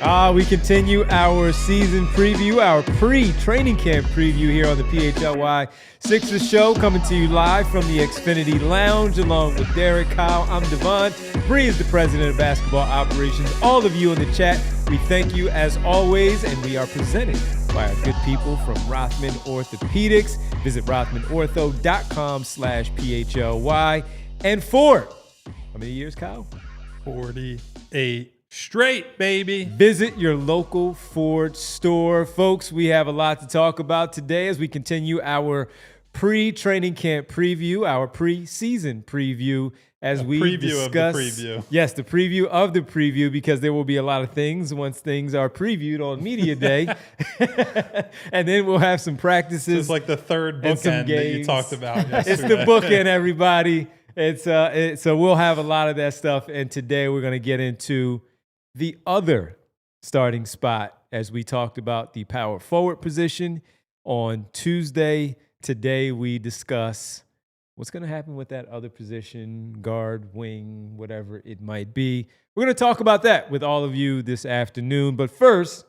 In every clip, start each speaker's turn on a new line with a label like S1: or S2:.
S1: We continue our season preview, our pre-training camp preview here on the PHLY Sixers show, coming to you live from the Xfinity Lounge along with Derek, Kyle. I'm Devon. Bree is the president of basketball operations. All of you in the chat, we thank you as always, and we are presented by our good people from Rothman Orthopedics. Visit rothmanortho.com/PHLY. And Ford, how many years, Kyle?
S2: 48 straight, baby.
S1: Visit your local Ford store. Folks, we have a lot to talk about today as we continue our pre-training camp preview, our pre-season preview, as we discuss.
S2: Of the preview.
S1: Yes, the preview of the preview, because there will be a lot of things once things are previewed on media day. And then we'll have some practices.
S2: So it's like the third bookend that you talked about yesterday.
S1: It's the bookend, everybody. So we'll have a lot of that stuff. And today we're going to get into the other starting spot, as we talked about the power forward position on Tuesday. Today we discuss what's going to happen with that other position, guard, wing, whatever it might be. We're going to talk about that with all of you this afternoon. But first,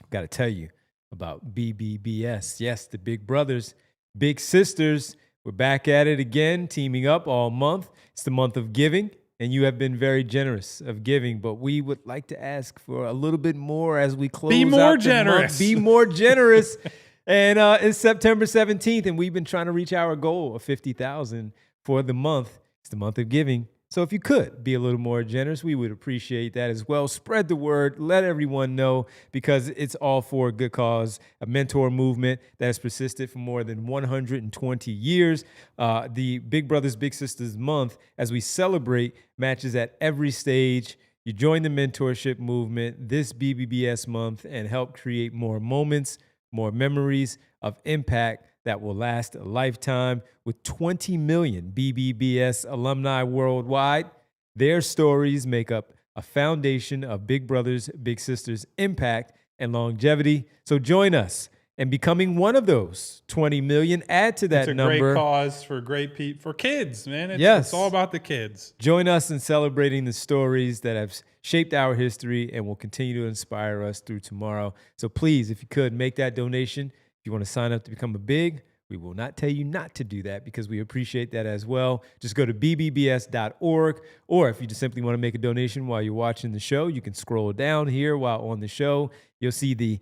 S1: I've got to tell you about BBBS. Yes, the Big Brothers, Big Sisters. We're back at it again, teaming up all month. It's the month of giving, and you have been very generous of giving, but we would like to ask for a little bit more as we close
S2: Be more
S1: out
S2: generous.
S1: Be more generous. And it's September 17th, and we've been trying to reach our goal of 50,000 for the month. It's the month of giving. So if you could be a little more generous, we would appreciate that as well. Spread the word. Let everyone know, because it's all for a good cause, a mentor movement that has persisted for more than 120 years. The Big Brothers, Big Sisters month, as we celebrate matches at every stage. You join the mentorship movement this BBBS month and help create more moments, more memories of impact that will last a lifetime. With 20 million BBBS alumni worldwide, their stories make up a foundation of Big Brothers, Big Sisters impact and longevity. So join us in becoming one of those 20 million. Add to that number.
S2: It's a great cause for great people, for kids, man.
S1: Yes.
S2: It's all about the kids.
S1: Join us in celebrating the stories that have shaped our history and will continue to inspire us through tomorrow. So please, if you could, make that donation. If you want to sign up to become a big, we will not tell you not to do that, because we appreciate that as well. Just go to bbbs.org, or if you just simply want to make a donation while you're watching the show, you can scroll down here while on the show. You'll see the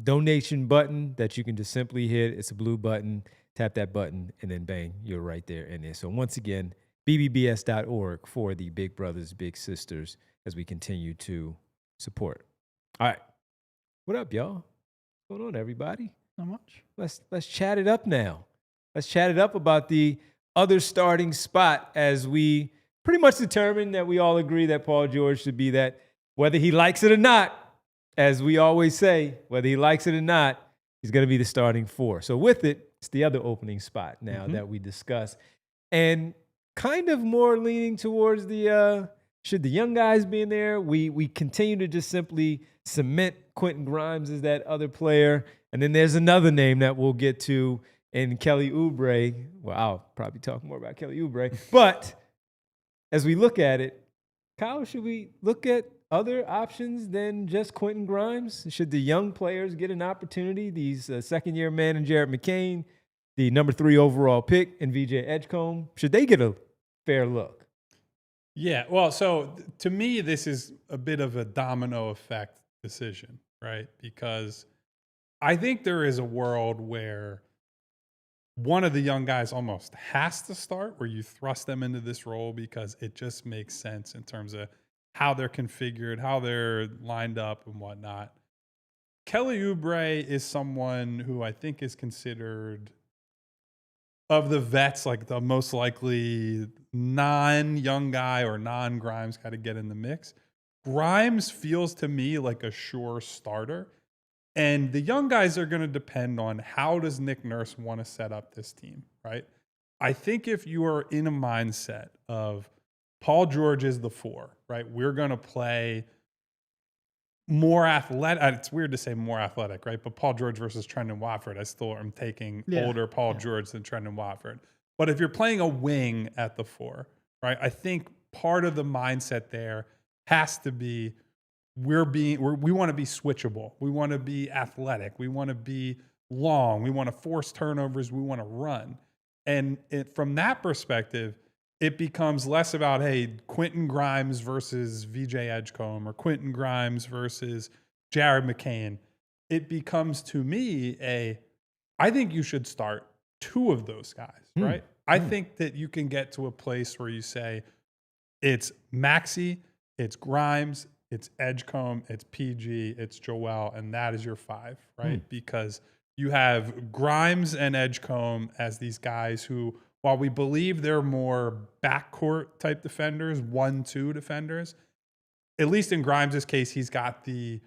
S1: donation button that you can just simply hit. It's a blue button. Tap that button, and then bang, you're right there in there. So once again, bbbs.org for the Big Brothers, Big Sisters, as we continue to support. All right. What up, y'all? What's going on, everybody?
S2: Not much.
S1: Let's chat it up now. Let's chat it up about the other starting spot, as we pretty much determined that we all agree that Paul George should be that, whether he likes it or not. As we always say, whether he likes it or not, he's going to be the starting four. So with it, it's the other opening spot now that we discuss. And kind of more leaning towards the, should the young guys be in there? We continue to just simply cement Quentin Grimes as that other player. And then there's another name that we'll get to in Kelly Oubre. Well, I'll probably talk more about Kelly Oubre. But as we look at it, Kyle, should we look at other options than just Quentin Grimes? Should the young players get an opportunity? These second-year man and Jared McCain, the number 3 overall pick, and VJ Edgecombe, should they get a fair look?
S2: Yeah, well, so to me, this is a bit of a domino effect decision, right? Because I think there is a world where one of the young guys almost has to start, where you thrust them into this role because it just makes sense in terms of how they're configured, how they're lined up and whatnot. Kelly Oubre is someone who I think is considered, of the vets, like the most likely non-young guy or non-Grimes guy to get in the mix. Grimes feels to me like a sure starter. And the young guys are going to depend on how does Nick Nurse want to set up this team, right? I think if you are in a mindset of Paul George is the 4, right? We're going to play more athletic. It's weird to say more athletic, right? But Paul George versus Trendon Watford, I still am taking older Paul George than Trendon Watford. But if you're playing a wing at the 4, right? I think part of the mindset there has to be we want to be switchable. We want to be athletic. We want to be long. We want to force turnovers. We want to run. And from that perspective, it becomes less about, hey, Quentin Grimes versus VJ Edgecombe or Quentin Grimes versus Jared McCain. It becomes, to me, I think you should start two of those guys, right? I think that you can get to a place where you say it's Maxey, it's Grimes, it's Edgecombe, it's PG, it's Joel, and that is your five, right? Because you have Grimes and Edgecombe as these guys who, while we believe they're more backcourt type defenders, 1-2 defenders, at least in Grimes' case, he's got the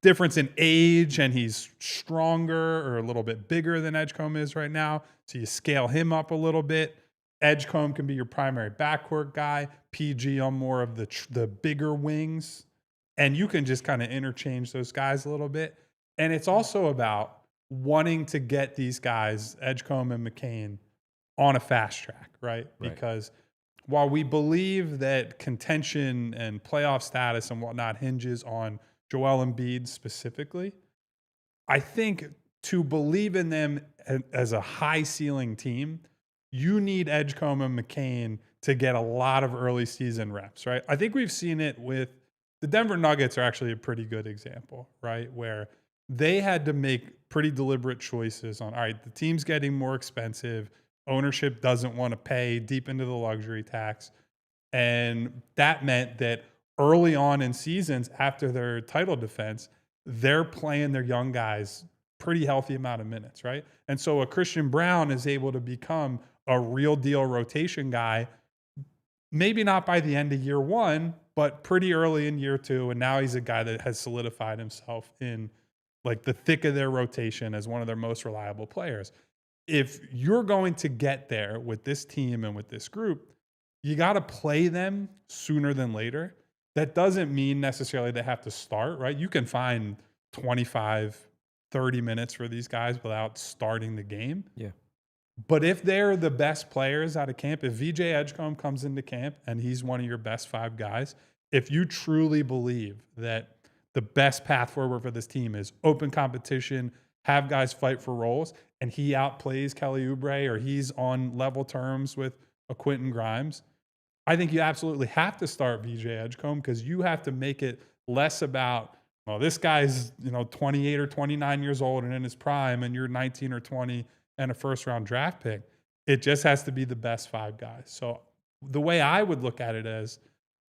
S2: difference in age and he's stronger or a little bit bigger than Edgecombe is right now. So you scale him up a little bit. Edgecombe can be your primary backcourt guy. PG on more of the bigger wings. And you can just kind of interchange those guys a little bit. And it's also about wanting to get these guys, Edgecombe and McCain, on a fast track, right? Because while we believe that contention and playoff status and whatnot hinges on Joel Embiid specifically, I think to believe in them as a high ceiling team, you need Edgecombe and McCain to get a lot of early season reps, right? I think we've seen it with the Denver Nuggets are actually a pretty good example, right? Where they had to make pretty deliberate choices on, all right, the team's getting more expensive. Ownership doesn't want to pay deep into the luxury tax. And that meant that early on in seasons after their title defense, they're playing their young guys pretty healthy amount of minutes, right? And so a Christian Brown is able to become a real deal rotation guy, maybe not by the end of year one, but pretty early in year two. And now he's a guy that has solidified himself in like the thick of their rotation as one of their most reliable players. If you're going to get there with this team and with this group, you got to play them sooner than later. That doesn't mean necessarily they have to start, right? You can find 25, 30 minutes for these guys without starting the game.
S1: Yeah.
S2: But if they're the best players out of camp, if VJ Edgecombe comes into camp and he's one of your best five guys, if you truly believe that the best path forward for this team is open competition, have guys fight for roles, and he outplays Kelly Oubre or he's on level terms with a Quentin Grimes, I think you absolutely have to start VJ Edgecombe because you have to make it less about, well, this guy's 28 or 29 years old and in his prime, and you're 19 or 20 and a first-round draft pick. It just has to be the best five guys. So the way I would look at it is,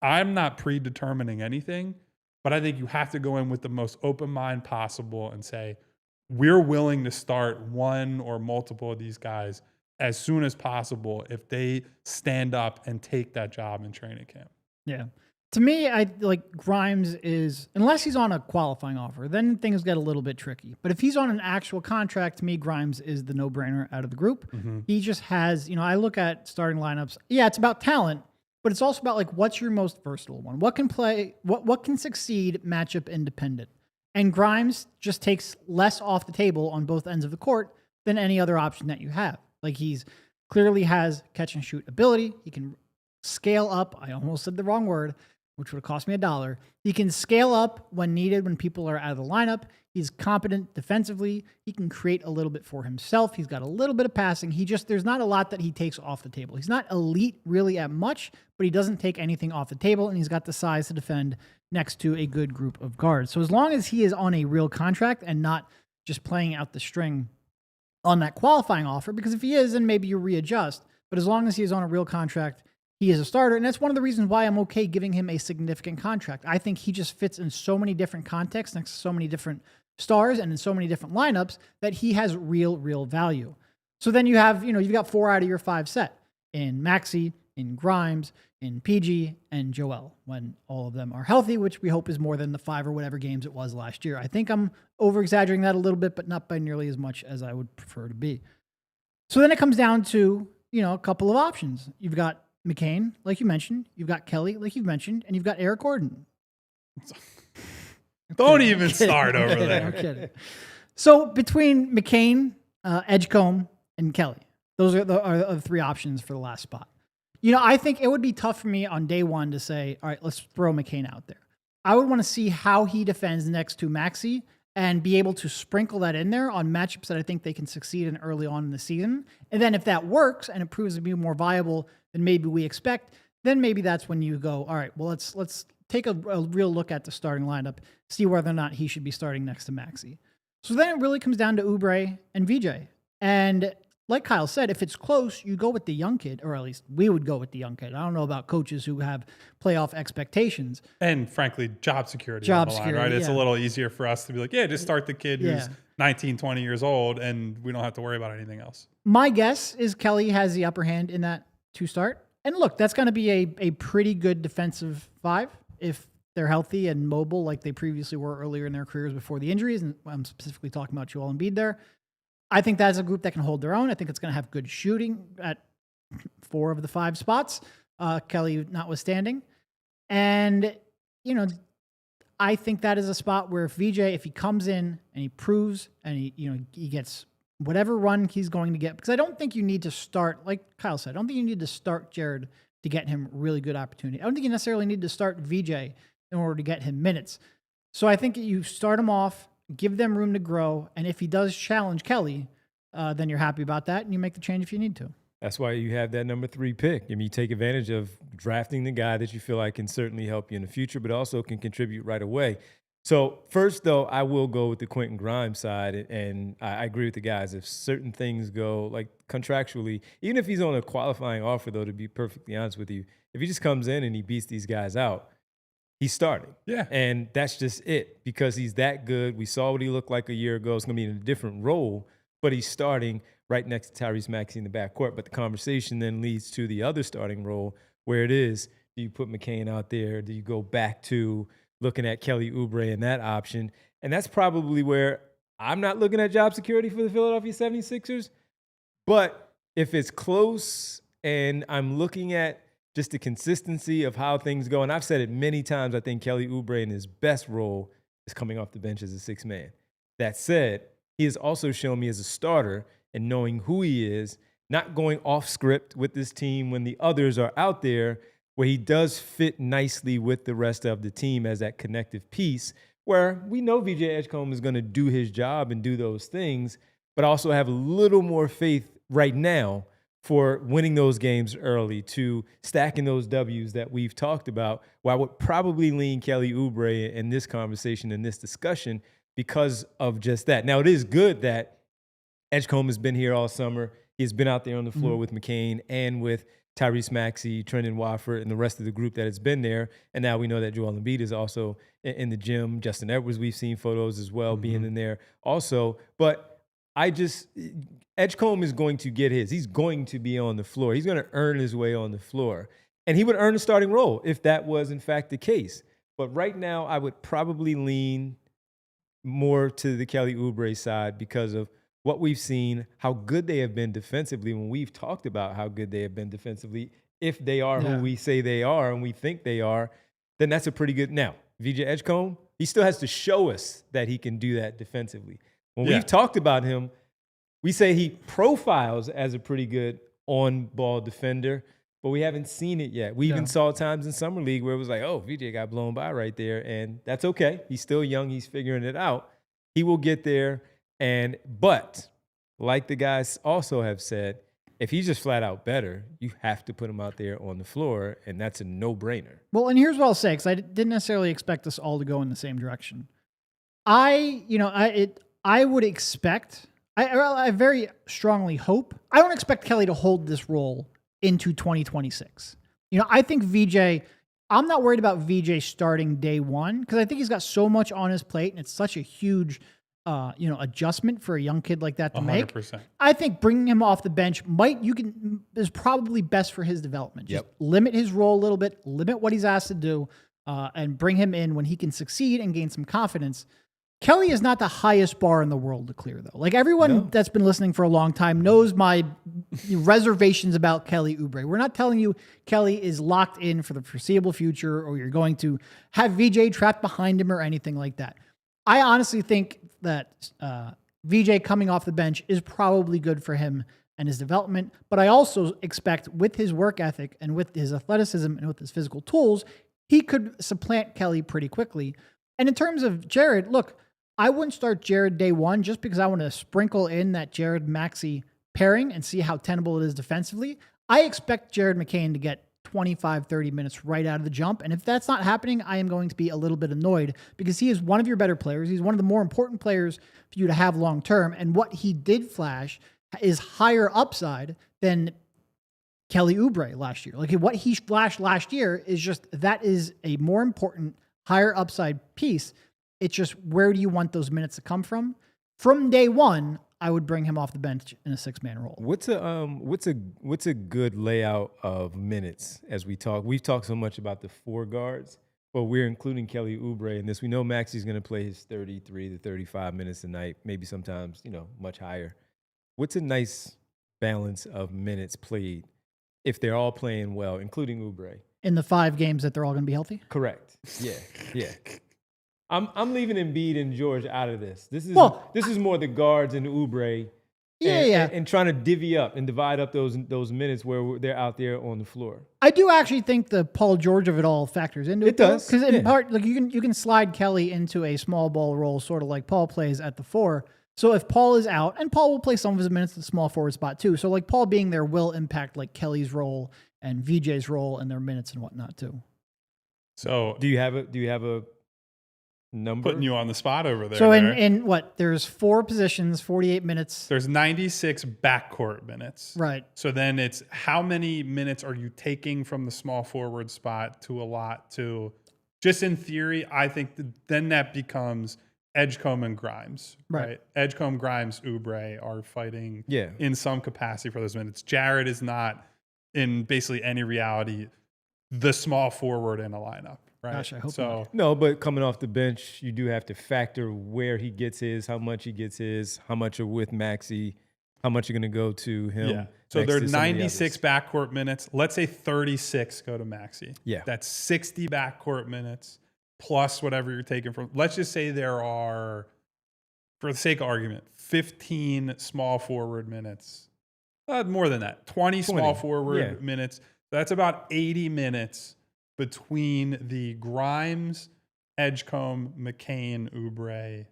S2: I'm not predetermining anything, but I think you have to go in with the most open mind possible and say, we're willing to start one or multiple of these guys as soon as possible if they stand up and take that job in training camp.
S3: Yeah. To me, I like Grimes is, unless he's on a qualifying offer, then things get a little bit tricky. But if he's on an actual contract, to me, Grimes is the no-brainer out of the group. He just has, I look at starting lineups. Yeah, it's about talent, but it's also about like, what's your most versatile one? What can play, what can succeed matchup independent? And Grimes just takes less off the table on both ends of the court than any other option that you have. Like he's clearly has catch and shoot ability. He can scale up. I almost said the wrong word, which would have cost me $1. He can scale up when needed, when people are out of the lineup. He's competent defensively. He can create a little bit for himself. He's got a little bit of passing. There's not a lot that he takes off the table. He's not elite really at much, but he doesn't take anything off the table, and he's got the size to defend next to a good group of guards. So as long as he is on a real contract and not just playing out the string on that qualifying offer, because if he is, then maybe you readjust. But as long as he is on a real contract, he is a starter. And that's one of the reasons why I'm okay giving him a significant contract. I think he just fits in so many different contexts, next to so many different stars and in so many different lineups that he has real value. So then you have, you've got 4 out of your 5 set in Maxey, in Grimes, in PG, and Joel when all of them are healthy, which we hope is more than the 5 or whatever games it was last year. I think I'm over-exaggerating that a little bit, but not by nearly as much as I would prefer to be. So then it comes down to, a couple of options. You've got McCain, like you mentioned. You've got Kelly, like you've mentioned. And you've got Eric Gordon.
S2: Don't even start over there.
S3: I'm kidding. So between McCain, Edgecombe, and Kelly, those are the 3 options for the last spot. I think it would be tough for me on day one to say, all right, let's throw McCain out there. I would want to see how he defends next to Maxey and be able to sprinkle that in there on matchups that I think they can succeed in early on in the season. And then if that works and it proves to be more viable than maybe we expect, then maybe that's when you go, all right, well, let's take a real look at the starting lineup, see whether or not he should be starting next to Maxey. So then it really comes down to Oubre and VJ. And like Kyle said, if it's close, you go with the young kid, or at least we would go with the young kid. I don't know about coaches who have playoff expectations.
S2: And frankly, job security on the line, right? It's a
S3: yeah.
S2: little easier for us to be like, yeah, just start the kid who's 19, 20 years old, and we don't have to worry about anything else.
S3: My guess is Kelly has the upper hand in that to start. And look, that's going to be a pretty good defensive five if they're healthy and mobile like they previously were earlier in their careers before the injuries. And I'm specifically talking about Joel Embiid there. I think that's a group that can hold their own. I think it's going to have good shooting at 4 of the 5 spots, Kelly notwithstanding. And, I think that is a spot where if he comes in and he proves and he gets whatever run he's going to get, because I don't think you need to start, like Kyle said, I don't think you need to start Jared to get him really good opportunity. I don't think you necessarily need to start VJ in order to get him minutes. So I think you start him off, give them room to grow, and if he does challenge Kelly, then you're happy about that, and you make the change if you need to.
S1: That's why you have that number 3 pick. You take advantage of drafting the guy that you feel like can certainly help you in the future, but also can contribute right away. So first, though, I will go with the Quentin Grimes side, and I agree with the guys. If certain things go, like contractually, even if he's on a qualifying offer, though, to be perfectly honest with you, if he just comes in and he beats these guys out, he's starting.
S2: Yeah.
S1: And that's just it, because he's that good. We saw what he looked like a year ago. It's going to be in a different role, but he's starting right next to Tyrese Maxey in the backcourt. But the conversation then leads to the other starting role, where it is, do you put McCain out there? Do you go back to looking at Kelly Oubre and that option? And that's probably where I'm not looking at job security for the Philadelphia 76ers. But if it's close and I'm looking at just the consistency of how things go, and I've said it many times, I think Kelly Oubre in his best role is coming off the bench as a 6th man. That said, he has also shown me as a starter and knowing who he is, not going off script with this team when the others are out there, where he does fit nicely with the rest of the team as that connective piece, where we know VJ Edgecombe is going to do his job and do those things, but also have a little more faith right now for winning those games early, to stacking those W's that we've talked about, where I would probably lean Kelly Oubre in this conversation, in this discussion, because of just that. Now, it is good that Edgecombe has been here all summer. He's been out there on the floor with McCain and with Tyrese Maxey, Trendon Watford, and the rest of the group that has been there. And now we know that Joel Embiid is also in the gym. Justin Edwards, we've seen photos as well being in there also. But Edgecombe is going to get his. He's going to be on the floor. He's going to earn his way on the floor. And he would earn a starting role if that was, in fact, the case. But right now, I would probably lean more to the Kelly Oubre side because of what we've seen, how good they have been defensively. When we've talked about how good they have been defensively, if they are who we say they are and we think they are, then that's a pretty good. Now, VJ Edgecombe, he still has to show us that he can do that defensively. When we've talked about him, we say he profiles as a pretty good on-ball defender, but we haven't seen it yet. We even saw times in Summer League where it was like, oh, VJ got blown by right there, and that's okay. He's still young. He's figuring it out. He will get there. But like the guys also have said, if he's just flat out better, you have to put him out there on the floor, and that's a no-brainer.
S3: Well, and here's what I'll say, because I didn't necessarily expect us all to go in the same direction. I would expect, I very strongly hope, I don't expect Kelly to hold this role into 2026. I think I'm not worried about VJ starting day one, because I think he's got so much on his plate, and it's such a huge adjustment for a young kid like that to 100%. Make. I think bringing him off the bench is probably best for his development. Just limit his role a little bit, limit what he's asked to do, and bring him in when he can succeed and gain some confidence. Kelly is not the highest bar in the world to clear, though. Like everyone that's been listening for a long time knows my reservations about Kelly Oubre. We're not telling you Kelly is locked in for the foreseeable future, or you're going to have VJ trapped behind him or anything like that. I honestly think that VJ coming off the bench is probably good for him and his development. But I also expect with his work ethic and with his athleticism and with his physical tools, he could supplant Kelly pretty quickly. And in terms of Jared, look, I wouldn't start Jared day one just because I want to sprinkle in that Jared Maxey pairing and see how tenable it is defensively. I expect Jared McCain to get 25, 30 minutes right out of the jump. And if that's not happening, I am going to be a little bit annoyed because he is one of your better players. He's one of the more important players for you to have long term. And what he did flash is higher upside than Kelly Oubre last year. Like what he flashed last year is just, that is a more important, higher upside piece. It's just, where do you want those minutes to come from? From day one, I would bring him off the bench in a 6-man role.
S1: What's a good layout of minutes as we talk? We've talked so much about the 4 guards, but we're including Kelly Oubre in this. We know Maxey's going to play his 33 to 35 minutes a night, maybe sometimes, much higher. What's a nice balance of minutes played if they're all playing well, including Oubre?
S3: In the 5 games that they're all going to be healthy?
S1: Correct. Yeah. I'm leaving Embiid and George out of this. This is more the guards and Oubre. And trying to divvy up and divide up those minutes where they're out there on the floor.
S3: I do actually think the Paul George of it all factors into it.
S1: It does.
S3: Because in part, like you can slide Kelly into a small ball role, sort of like Paul plays at the 4. So if Paul is out, and Paul will play some of his minutes at the small forward spot too. So like Paul being there will impact like Kelly's role and VJ's role and their minutes and whatnot too.
S2: So
S1: do you have a number?
S2: Putting you on the spot over there.
S3: So in what? There's 4 positions, 48 minutes.
S2: There's 96 backcourt minutes.
S3: Right.
S2: So then it's how many minutes are you taking from the small forward spot to allot to, just in theory, I think then that becomes Edgecombe and Grimes, right? Edgecombe, Grimes, Oubre are fighting in some capacity for those minutes. Jared is not, in basically any reality, the small forward in a lineup. Right.
S3: Gosh, I hope
S2: so.
S3: not.
S1: No, but coming off the bench, you do have to factor where he gets his, how much he gets his, how much are with Maxey, how much are going to go to him.
S2: Yeah. So there are 96 backcourt minutes. Let's say 36 go to Maxey.
S1: Yeah.
S2: That's 60 backcourt minutes plus whatever you're taking from. Let's just say there are, for the sake of argument, 15 small forward minutes. More than that. 20 small forward minutes. That's about 80 minutes between the Grimes, Edgecombe, McCain, Oubre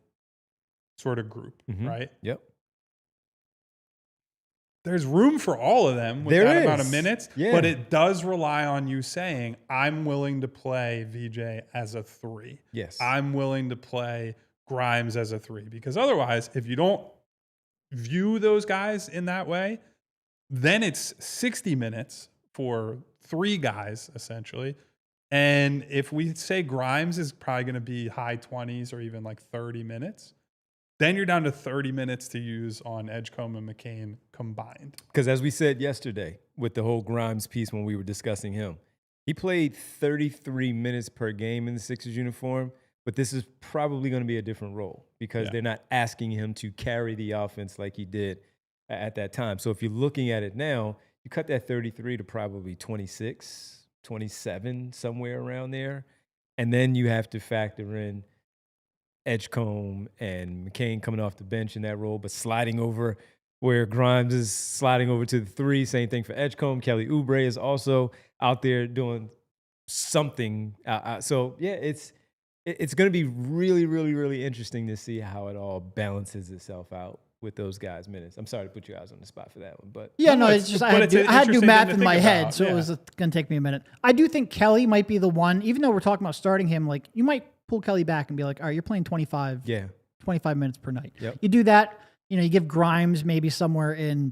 S2: sort of group, right?
S1: Yep.
S2: There's room for all of them with that amount of minutes, but it does rely on you saying, I'm willing to play VJ as a 3.
S1: Yes.
S2: I'm willing to play Grimes as a 3. Because otherwise, if you don't view those guys in that way, then it's 60 minutes for 3 guys, essentially. And if we say Grimes is probably going to be high 20s or even like 30 minutes, then you're down to 30 minutes to use on Edgecombe and McCain combined.
S1: Because as we said yesterday with the whole Grimes piece when we were discussing him, he played 33 minutes per game in the Sixers uniform, but this is probably going to be a different role because they're not asking him to carry the offense like he did at that time. So if you're looking at it now, you cut that 33 to probably 26, 27, somewhere around there. And then you have to factor in Edgecombe and McCain coming off the bench in that role, but sliding over where Grimes is sliding over to the 3. Same thing for Edgecombe. Kelly Oubre is also out there doing something. So, yeah, it's going to be really, really, really interesting to see how it all balances itself out with those guys' minutes. I'm sorry to put you guys on the spot for that one, but
S3: it's just I had to do math in my head, so it was going to take me a minute. I do think Kelly might be the one, even though we're talking about starting him. Like you might pull Kelly back and be like, all right, you're playing 25 minutes per night.
S1: Yep.
S3: You do that, you give Grimes maybe somewhere in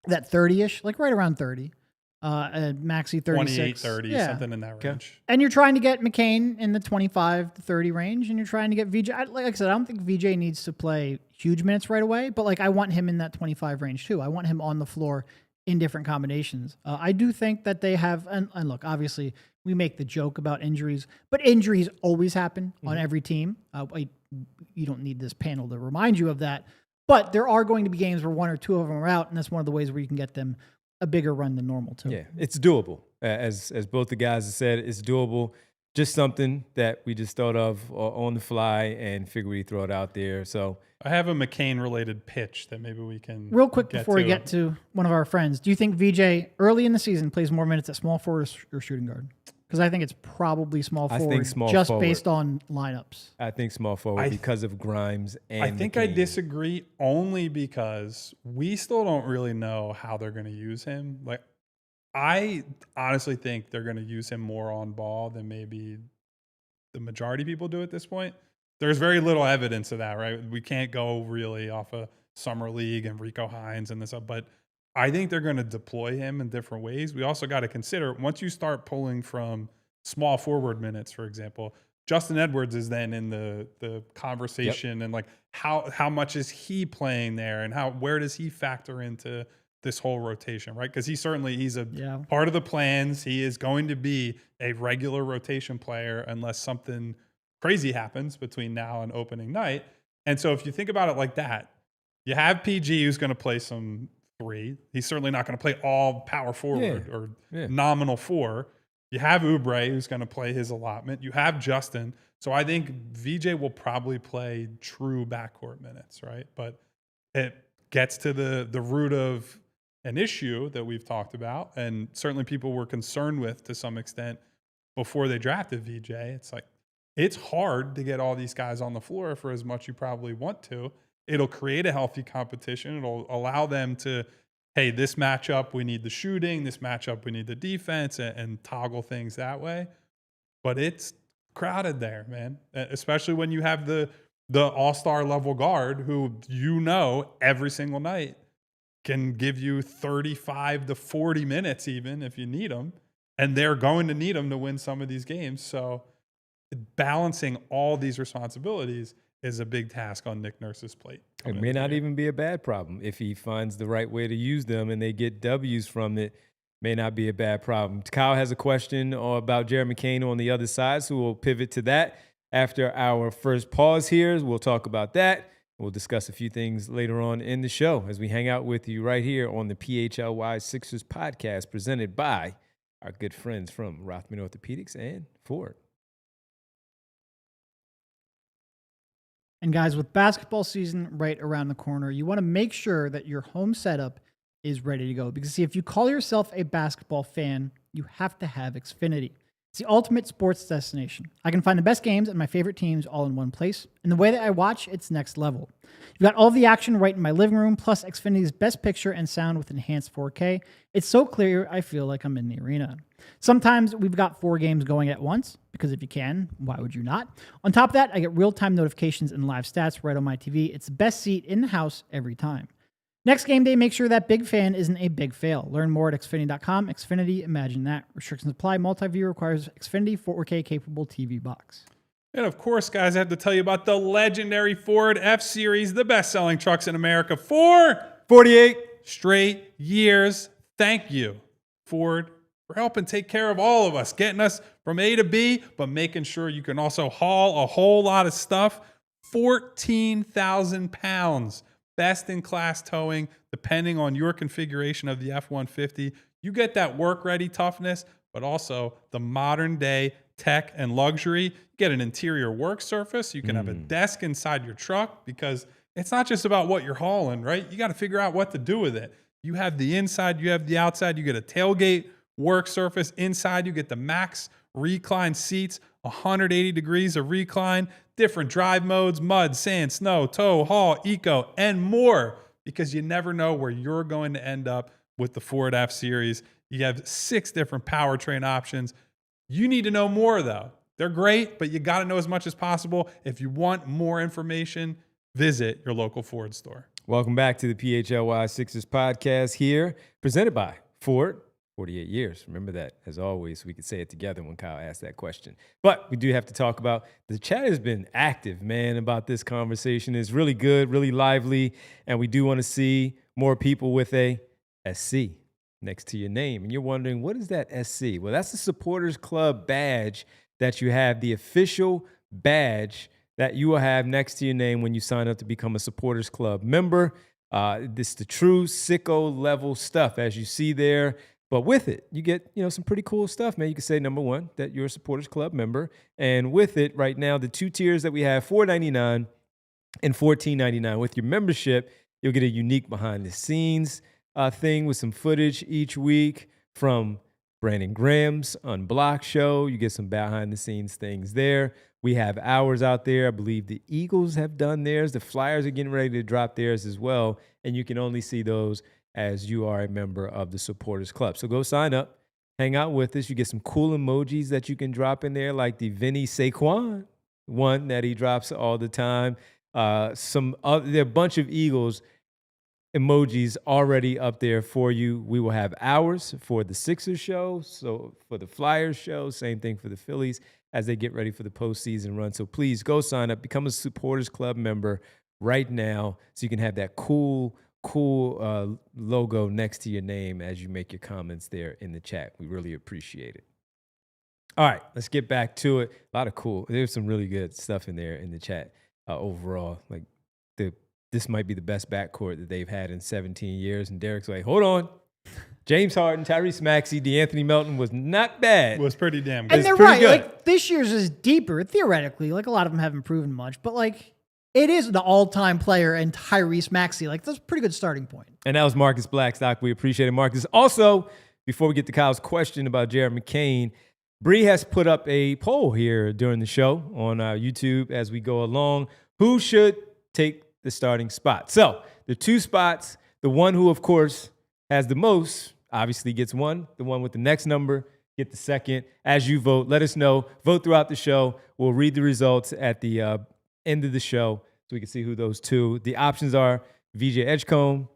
S3: that 30-ish, like right around 30. Maxey 36.
S2: 28, 30, something in that range.
S3: And you're trying to get McCain in the 25 to 30 range, and you're trying to get VJ. Like I said, I don't think VJ needs to play huge minutes right away, but like I want him in that 25 range too. I want him on the floor in different combinations. I do think that they have, and look, obviously we make the joke about injuries, but injuries always happen on every team. You don't need this panel to remind you of that, but there are going to be games where 1 or 2 of them are out, and that's one of the ways where you can get them a bigger run than normal too.
S1: Yeah, it's doable. As both the guys have said, it's doable. just something that we just thought of on the fly and figured we'd throw it out there. So
S2: I have a McCain-related pitch that maybe we can
S3: real quick before we get to one of our friends. Do you think VJ early in the season plays more minutes at small forward or shooting guard? Because I think it's probably small forward, based on lineups.
S1: I think small forward because of Grimes and
S2: I think
S1: McCain.
S2: I disagree only because we still don't really know how they're going to use him. Like, I honestly think they're going to use him more on ball than maybe the majority of people do at this point. There's very little evidence of that, right? We can't go really off of Summer League and Rico Hines and this up, but I think they're going to deploy him in different ways. We also got to consider once you start pulling from small forward minutes, for example, Justin Edwards is then in the conversation and like how much is he playing there and where does he factor into this whole rotation, right? Because he's a part of the plans. He is going to be a regular rotation player unless something crazy happens between now and opening night. And so if you think about it like that, you have PG who's going to play some 3. He's certainly not going to play all power forward or nominal 4. You have Oubre who's going to play his allotment. You have Justin. So I think VJ will probably play true backcourt minutes, right? But it gets to the root of an issue that we've talked about, and certainly people were concerned with to some extent before they drafted VJ. It's like, it's hard to get all these guys on the floor for as much you probably want to. It'll create a healthy competition. It'll allow them to, hey, this matchup, we need the shooting. This matchup, we need the defense, and toggle things that way. But it's crowded there, man, especially when you have the all-star level guard who every single night can give you 35 to 40 minutes even if you need them. And they're going to need them to win some of these games. So balancing all these responsibilities is a big task on Nick Nurse's plate.
S1: It may not even be a bad problem if he finds the right way to use them and they get W's from it. May not be a bad problem. Kyle has a question about Jared McCain on the other side, so we'll pivot to that after our first pause here. We'll talk about that. We'll discuss a few things later on in the show as we hang out with you right here on the PHLY Sixers podcast presented by our good friends from Rothman Orthopedics and Ford.
S3: And guys, with basketball season right around the corner, you want to make sure that your home setup is ready to go. Because see, if you call yourself a basketball fan, you have to have Xfinity. It's the ultimate sports destination. I can find the best games and my favorite teams all in one place. And the way that I watch, it's next level. You've got all the action right in my living room, plus Xfinity's best picture and sound with enhanced 4K. It's so clear, I feel like I'm in the arena. Sometimes we've got 4 games going at once, because if you can, why would you not? On top of that, I get real-time notifications and live stats right on my TV. It's the best seat in the house every time. Next game day, make sure that big fan isn't a big fail. Learn more at Xfinity.com. Xfinity, imagine that. Restrictions apply. Multi-view requires Xfinity 4K capable TV box.
S2: And of course, guys, I have to tell you about the legendary Ford F-Series, the best-selling trucks in America for
S1: 48
S2: straight years. Thank you, Ford, for helping take care of all of us, getting us from A to B, but making sure you can also haul a whole lot of stuff. 14,000 pounds. Best-in-class towing, depending on your configuration of the F-150. You get that work-ready toughness, but also the modern-day tech and luxury. You get an interior work surface. You can have a desk inside your truck because it's not just about what you're hauling, right? You got to figure out what to do with it. You have the inside, you have the outside. You get a tailgate work surface. Inside, you get the max recline seats, 180 degrees of recline, different drive modes, mud, sand, snow, tow, haul, eco, and more, because you never know where you're going to end up with the Ford F-Series. You have 6 different powertrain options. You need to know more, though. They're great, but you got to know as much as possible. If you want more information, visit your local Ford store.
S1: Welcome back to the PHLY Sixers podcast here, presented by Ford. 48 years. Remember that. As always, we could say it together when Kyle asked that question. But we do have to talk about, the chat has been active, man, about this conversation. It's really good, really lively, and we do want to see more people with a SC next to your name. And you're wondering, what is that SC? Well, that's the Supporters Club badge that you have, the official badge that you will have next to your name when you sign up to become a Supporters Club member. This is the true sicko level stuff, as you see there. But with it, you get, some pretty cool stuff, man. You can say, number one, that you're a Supporters Club member. And with it, right now, the 2 tiers that we have, $4.99 and $14.99. With your membership, you'll get a unique behind-the-scenes thing with some footage each week from Brandon Graham's Unblocked show. You get some behind-the-scenes things there. We have ours out there. I believe the Eagles have done theirs. The Flyers are getting ready to drop theirs as well. And you can only see those as you are a member of the Supporters Club. So go sign up, hang out with us. You get some cool emojis that you can drop in there, like the Vinny Saquon one that he drops all the time. There are a bunch of Eagles emojis already up there for you. We will have ours for the Sixers show. So for the Flyers show, same thing for the Phillies as they get ready for the postseason run. So please go sign up, become a Supporters Club member right now so you can have that cool logo next to your name as you make your comments there in the chat. We really appreciate it. All right, let's get back to it. A lot of there's some really good stuff in there in the chat overall. Like this might be the best backcourt that they've had in 17 years. And Derek's like, hold on. James Harden, Tyrese Maxey, DeAnthony Melton was not bad.
S2: It was pretty damn good.
S3: And they're right. Good. Like this year's is deeper theoretically. Like a lot of them haven't proven much, but like it is the all-time player and Tyrese Maxey. Like that's a pretty good starting point. And
S1: that was Marcus Blackstock. We appreciate it, Marcus. Also, before we get to Kyle's question about Jared McCain, Bree has put up a poll here during the show on YouTube as we go along. Who should take the starting spot? So the 2 spots, the one who, of course, has the most, obviously gets one. The one with the next number, get the second. As you vote, let us know. Vote throughout the show. We'll read the results at the end of the show so we can see who those 2. The options are VJ Edgecombe,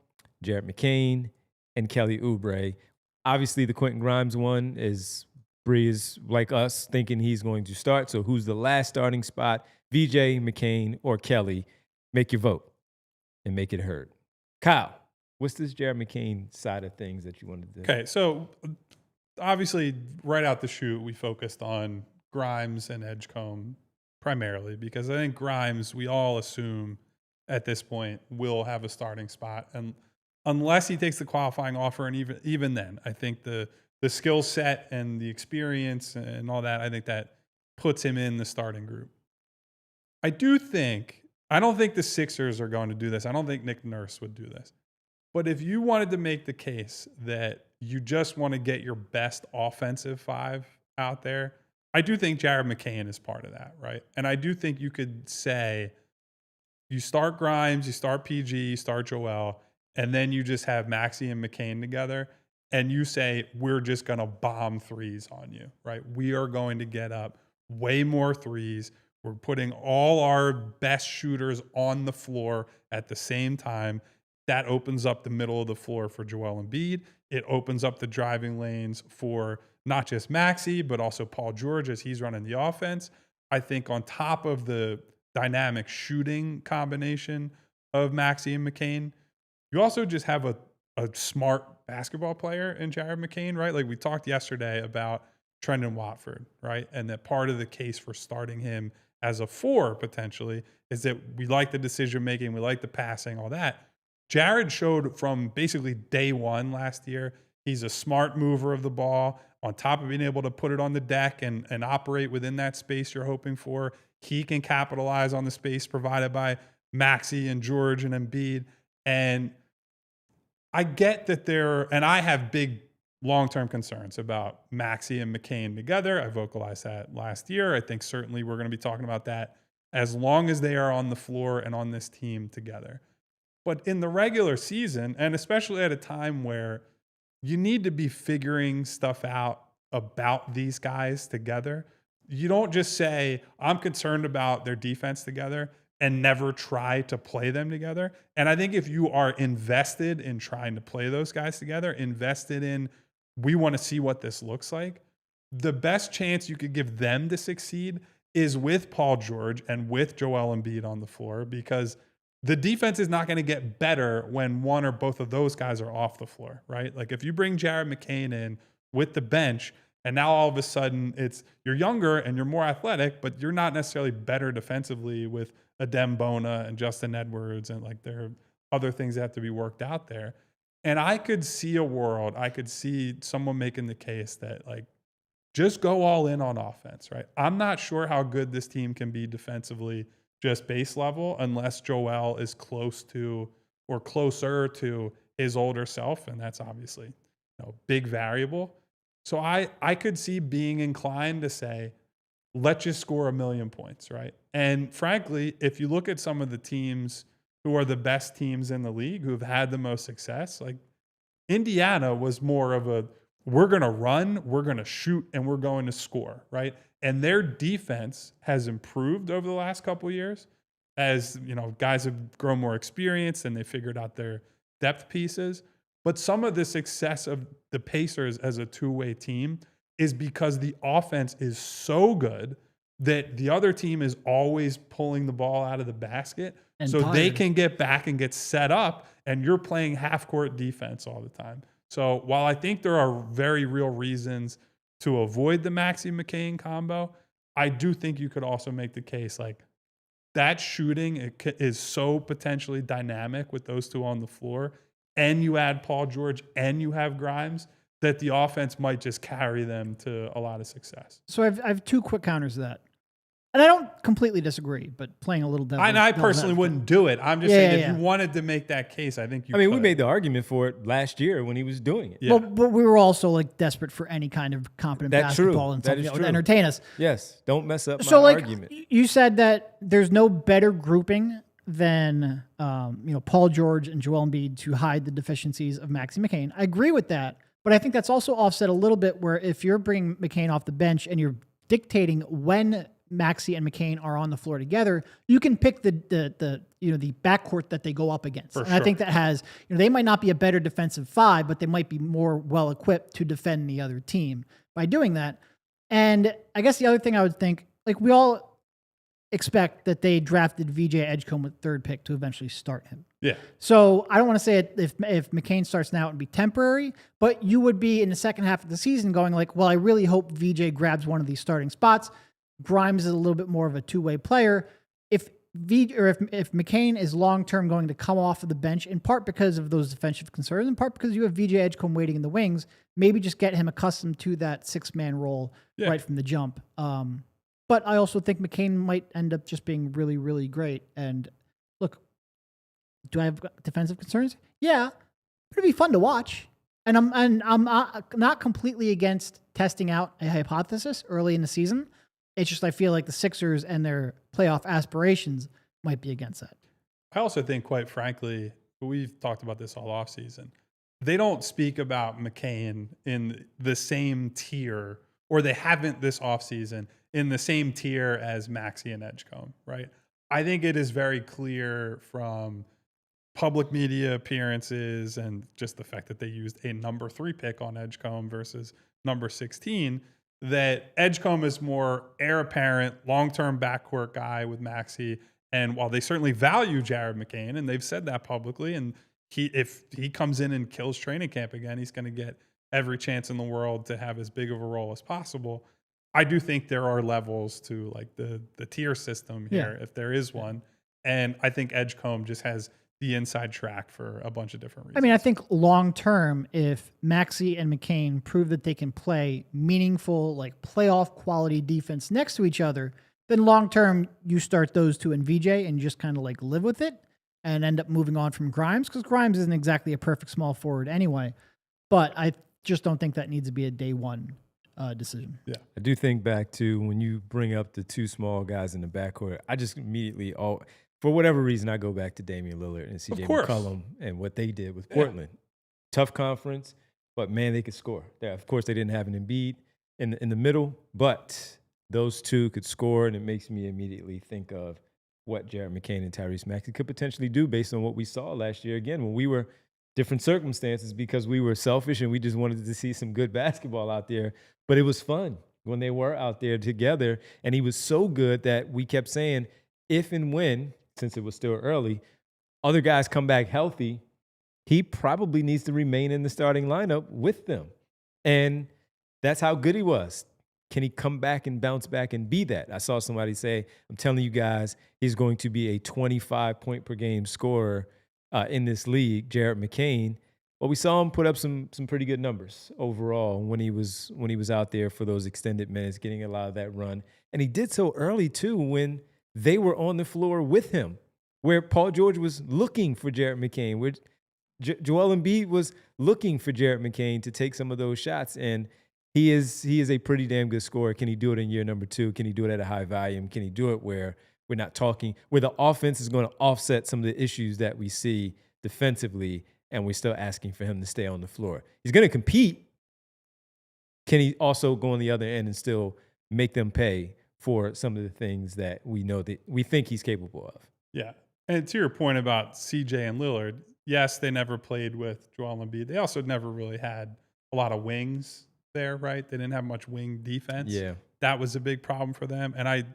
S1: Jared McCain, and Kelly Oubre. Obviously, the Quentin Grimes one is Bree is like us thinking he's going to start. So who's the last starting spot? VJ, McCain, or Kelly? Make your vote and make it heard. Kyle, what's this Jared McCain side of things that you wanted to do?
S2: Okay, so obviously right out the chute, we focused on Grimes and Edgecombe primarily because I think Grimes, we all assume at this point, will have a starting spot. And unless he takes the qualifying offer, and even then, I think the skill set and the experience and all that, I think that puts him in the starting group. I don't think the Sixers are going to do this. I don't think Nick Nurse would do this. But if you wanted to make the case that you just want to get your best offensive 5 out there, I do think Jared McCain is part of that, right? And I do think you could say you start Grimes, you start PG, you start Joel, and then you just have Maxey and McCain together, and you say, we're just going to bomb threes on you, right? We are going to get up way more threes. We're putting all our best shooters on the floor at the same time. That opens up the middle of the floor for Joel Embiid. It opens up the driving lanes for not just Maxey, but also Paul George as he's running the offense. I think on top of the dynamic shooting combination of Maxey and McCain, you also just have a smart basketball player in Jared McCain, right? Like we talked yesterday about Trendon Watford, right? And that part of the case for starting him as a 4 potentially is that we like the decision making, we like the passing, all that. Jared showed from basically day one last year, he's a smart mover of the ball. On top of being able to put it on the deck and operate within that space you're hoping for, he can capitalize on the space provided by Maxey and George and Embiid. And I get that and I have big long-term concerns about Maxey and McCain together. I vocalized that last year. I think certainly we're going to be talking about that as long as they are on the floor and on this team together. But in the regular season, and especially at a time where you need to be figuring stuff out about these guys together, you don't just say, I'm concerned about their defense together and never try to play them together. And I think if you are invested in trying to play those guys together, invested in, we want to see what this looks like, the best chance you could give them to succeed is with Paul George and with Joel Embiid on the floor, because the defense is not going to get better when one or both of those guys are off the floor, right? Like if you bring Jared McCain in with the bench and now all of a sudden you're younger and you're more athletic, but you're not necessarily better defensively with Adem Bona and Justin Edwards, and like there are other things that have to be worked out there. And I could see a world, I could see someone making the case that like, just go all in on offense, right? I'm not sure how good this team can be defensively, just base level, unless Joel is close to or closer to his older self. And that's obviously big variable. So I could see being inclined to say, let's just score 1 million points, right? And frankly, if you look at some of the teams who are the best teams in the league, who have had the most success, like Indiana was more of a, we're going to run, we're going to shoot, and we're going to score, right? And their defense has improved over the last couple of years as, guys have grown more experienced and they figured out their depth pieces. But some of the success of the Pacers as a two-way team is because the offense is so good that the other team is always pulling the ball out of the basket.
S3: And
S2: so
S3: tired.
S2: they can get back and get set up, and you're playing half-court defense all the time. So while I think there are very real reasons to avoid the Maxey McCain combo, I do think you could also make the case like that shooting is so potentially dynamic with those two on the floor, and you add Paul George and you have Grimes, that the offense might just carry them to a lot of success.
S3: So I have 2 quick counters to that. And I don't completely disagree, but playing a little devil.
S2: And I personally wouldn't do it. I'm just saying if you wanted to make that case, I think you
S1: we
S2: could.
S1: made the argument for it last year when he was doing it.
S2: Yeah.
S3: Well, but we were also like desperate for any kind of competent
S1: That's true.
S3: basketball and
S1: That
S3: something
S1: is
S3: that would
S1: true.
S3: entertain us.
S1: Yes, don't mess up
S3: So
S1: my
S3: like
S1: argument.
S3: you said that there's no better grouping than Paul George and Joel Embiid to hide the deficiencies of Maxey McCain. I agree with that, but I think that's also offset a little bit where if you're bringing McCain off the bench and you're dictating when Maxey and McCain are on the floor together, you can pick the backcourt that they go up against.
S2: For
S3: and I think that has, they might not be a better defensive 5, but they might be more well equipped to defend the other team by doing that. And I guess the other thing I would think, like we all expect that they drafted VJ Edgecombe with 3rd pick to eventually start him.
S2: Yeah.
S3: So I don't want to say it if McCain starts now, it would be temporary, but you would be in the second half of the season going like, well, I really hope VJ grabs one of these starting spots. Grimes is a little bit more of a two-way player. If McCain is long-term going to come off of the bench, in part because of those defensive concerns, in part because you have VJ Edgecombe waiting in the wings, maybe just get him accustomed to that 6-man role right from the jump. But I also think McCain might end up just being really, really great. And look, do I have defensive concerns? Yeah, but it'd be fun to watch. And I'm not completely against testing out a hypothesis early in the season. It's just I feel like the Sixers and their playoff aspirations might be against that.
S2: I also think, quite frankly, we've talked about this all offseason, they don't speak about McCain in the same tier, or they haven't this offseason in the same tier as Maxey and Edgecombe, right? I think it is very clear from public media appearances and just the fact that they used a number 3 pick on Edgecombe versus number 16 that Edgecombe is more heir apparent, long-term backcourt guy with Maxey. And while they certainly value Jared McCain, and they've said that publicly, and if he comes in and kills training camp again, he's going to get every chance in the world to have as big of a role as possible. I do think there are levels to like the tier system here, if there is one. And I think Edgecombe just has the inside track for a bunch of different reasons.
S3: I mean, I think long term, if Maxey and McCain prove that they can play meaningful, like playoff quality defense next to each other, then long term you start those two in VJ and you just kind of like live with it and end up moving on from Grimes, because Grimes isn't exactly a perfect small forward anyway. But I just don't think that needs to be a day one decision.
S2: Yeah,
S1: I do think back to when you bring up the 2 small guys in the backcourt, I just immediately, for whatever reason, I go back to Damian Lillard and CJ McCollum and what they did with Portland. Tough conference, but man, they could score. Yeah, of course, they didn't have an Embiid in the middle, but those 2 could score, and it makes me immediately think of what Jared McCain and Tyrese Maxey could potentially do based on what we saw last year. Again, when we were different circumstances because we were selfish and we just wanted to see some good basketball out there. But it was fun when they were out there together, and he was so good that we kept saying, if and when, since it was still early, other guys come back healthy, he probably needs to remain in the starting lineup with them. And that's how good he was. Can he come back and bounce back and be that? I saw somebody say, I'm telling you guys, he's going to be a 25-point-per-game scorer in this league, Jared McCain. But we saw him put up some pretty good numbers overall when he was out there for those extended minutes, getting a lot of that run. And he did so early too when they were on the floor with him, where Paul George was looking for Jared McCain, where Joel Embiid was looking for Jared McCain to take some of those shots. And he is a pretty damn good scorer. Can he do it in year number 2? Can he do it at a high volume? Can he do it where we're not talking, where the offense is going to offset some of the issues that we see defensively, and we're still asking for him to stay on the floor? He's going to compete. Can he also go on the other end and still make them pay for some of the things that we know that we think he's capable of?
S2: Yeah. And to your point about CJ and Lillard, yes, they never played with Joel Embiid. They also never really had a lot of wings there, right? They didn't have much wing defense.
S1: Yeah.
S2: That was a big problem for them. And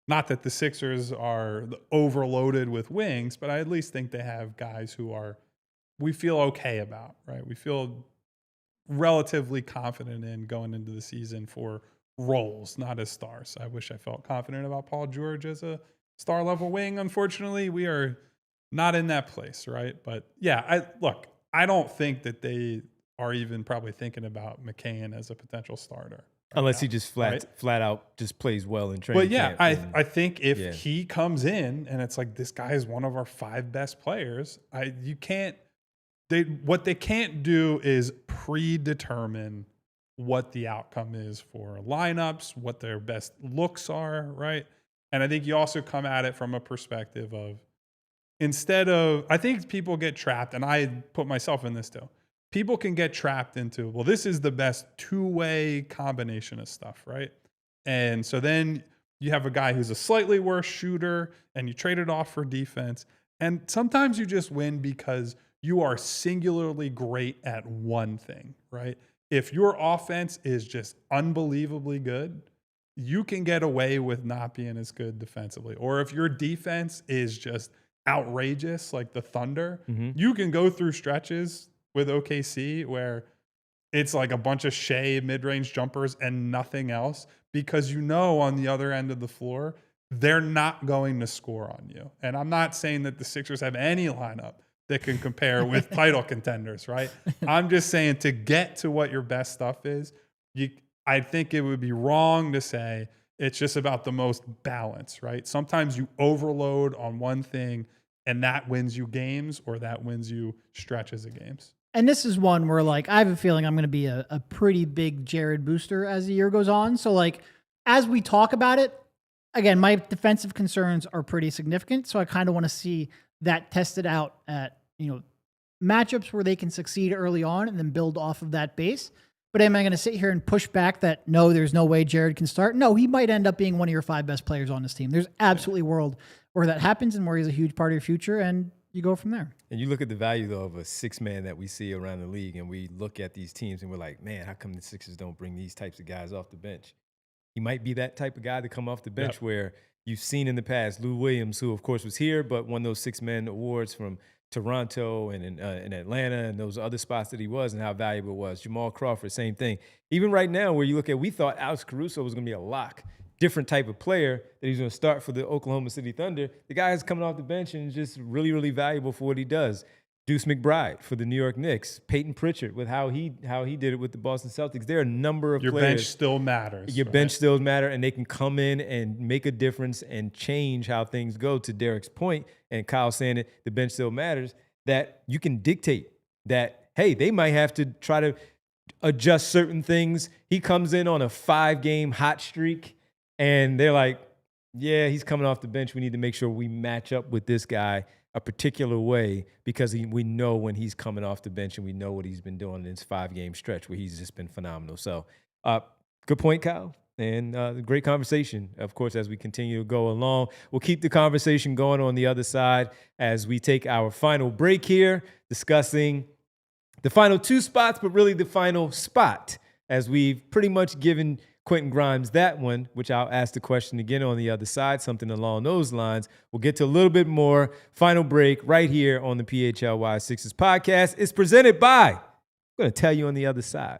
S2: not that the Sixers are overloaded with wings, but I at least think they have guys who we feel okay about, right? We feel relatively confident in going into the season for roles, not as stars. I wish I felt confident about Paul George as a star level wing. Unfortunately, we are not in that place, right? But yeah, I don't think that they are even probably thinking about McCain as a potential starter.
S1: Unless he just flat out just plays well in training camp.
S2: But I think if he comes in and it's like, this guy is one of our 5 best players, what they can't do is predetermine what the outcome is for lineups, what their best looks are, right? And I think you also come at it from a perspective of, I think people get trapped, and I put myself in this too. People can get trapped into, well, this is the best 2-way combination of stuff, right? And so then you have a guy who's a slightly worse shooter and you trade it off for defense. And sometimes you just win because you are singularly great at one thing, right? If your offense is just unbelievably good, you can get away with not being as good defensively. Or if your defense is just outrageous, like the Thunder, you can go through stretches with OKC where it's like a bunch of Shea mid-range jumpers and nothing else, because on the other end of the floor, they're not going to score on you. And I'm not saying that the Sixers have any lineup that can compare with title contenders, right? I'm just saying, to get to what your best stuff is, I think it would be wrong to say it's just about the most balance, right? Sometimes you overload on one thing and that wins you games, or that wins you stretches of games.
S3: And this is one where, I have a feeling I'm going to be a pretty big Jared booster as the year goes on. So, as we talk about it, again, my defensive concerns are pretty significant. So I kind of want to see that tested out at, matchups where they can succeed early on and then build off of that base. But am I going to sit here and push back that, no, there's no way Jared can start? No, he might end up being one of your 5 best players on this team. There's absolutely a world where that happens and where he's a huge part of your future, and you go from there.
S1: And you look at the value, though, of a 6-man that we see around the league, and we look at these teams and we're like, man, how come the Sixers don't bring these types of guys off the bench? He might be that type of guy to come off the bench where you've seen in the past Lou Williams, who, of course, was here, but won those 6-man awards from Toronto and in Atlanta and those other spots that he was, and how valuable it was. Jamal Crawford, same thing. Even right now, where you look at, we thought Alex Caruso was going to be a lock, different type of player that he's going to start for the Oklahoma City Thunder. The guy is coming off the bench and is just really, really valuable for what he does. Deuce McBride for the New York Knicks. Peyton Pritchard with how he did it with the Boston Celtics. There are a number of
S2: players. Your bench still matters.
S1: Your bench still matter, and they can come in and make a difference and change how things go. To Derek's point, and Kyle saying it, the bench still matters, that you can dictate that, hey, they might have to try to adjust certain things. He comes in on a 5-game hot streak, and they're like, yeah, he's coming off the bench. We need to make sure we match up with this guy a particular way, because we know when he's coming off the bench, and we know what he's been doing in this 5-game stretch where he's just been phenomenal. So good point, Kyle. And great conversation, of course, as we continue to go along. We'll keep the conversation going on the other side as we take our final break here, discussing the final 2 spots, but really the final spot, as we've pretty much given Quentin Grimes that one, which I'll ask the question again on the other side, something along those lines. We'll get to a little bit more. Final break right here on the PHLY Sixers podcast. It's presented by, I'm going to tell you on the other side,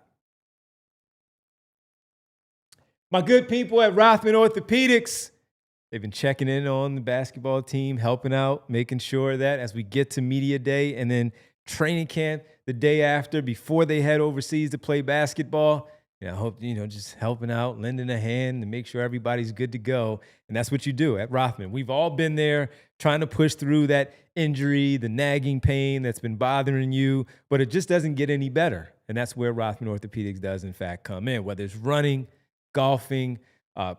S1: my good people at Rothman Orthopedics. They've been checking in on the basketball team, helping out, making sure that as we get to media day and then training camp the day after, before they head overseas to play basketball. I hope, just helping out, lending a hand to make sure everybody's good to go. And that's what you do at Rothman. We've all been there trying to push through that injury, the nagging pain that's been bothering you, but it just doesn't get any better. And that's where Rothman Orthopedics does, in fact, come in, whether it's running, golfing,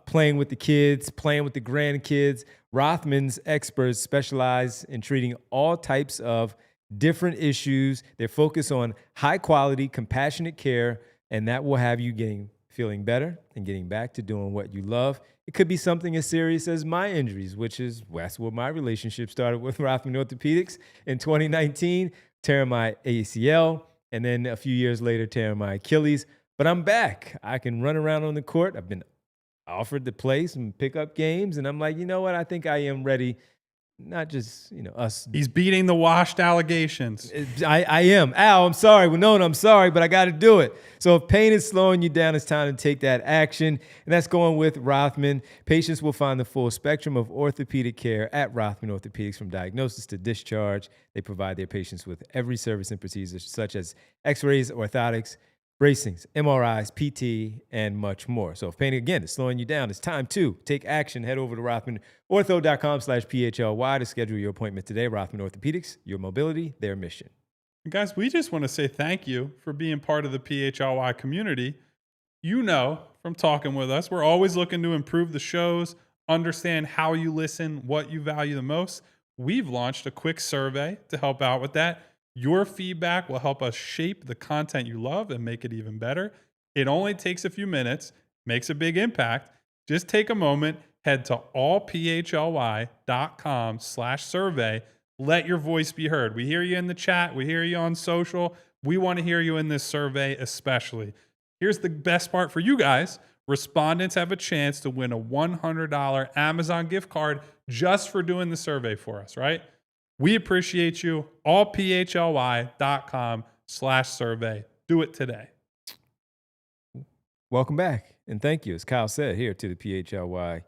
S1: playing with the kids, playing with the grandkids. Rothman's experts specialize in treating all types of different issues. They're focused on high-quality, compassionate care, and that will have you feeling better and getting back to doing what you love. It could be something as serious as my injuries, that's where my relationship started with Rothman Orthopedics in 2019, tearing my ACL, and then a few years later, tearing my Achilles. But I'm back. I can run around on the court. I've been offered to play some pickup games, and I'm like, you know what? I think I am ready. Not just, us.
S2: He's beating the washed allegations.
S1: I am. Al, I'm sorry. Winona, I'm sorry, but I got to do it. So if pain is slowing you down, it's time to take that action. And that's going with Rothman. Patients will find the full spectrum of orthopedic care at Rothman Orthopedics, from diagnosis to discharge. They provide their patients with every service and procedure, such as x-rays, orthotics, bracings, MRIs, PT, and much more. So if pain, again, is slowing you down, it's time to take action. Head over to rothmanortho.com/PHLY to schedule your appointment today. Rothman Orthopedics, your mobility, their mission.
S2: Guys, we just want to say thank you for being part of the PHLY community. From talking with us, we're always looking to improve the shows, understand how you listen, what you value the most. We've launched a quick survey to help out with that. Your feedback will help us shape the content you love and make it even better. It only takes a few minutes, makes a big impact. Just take a moment, head to allphly.com/survey. Let your voice be heard. We hear you in the chat. We hear you on social. We want to hear you in this survey especially. Here's the best part for you guys. Respondents have a chance to win a $100 Amazon gift card just for doing the survey for us, right? We appreciate you. allphly.com/survey. Do it today.
S1: Welcome back, and thank you, as Kyle said, here to the PHLY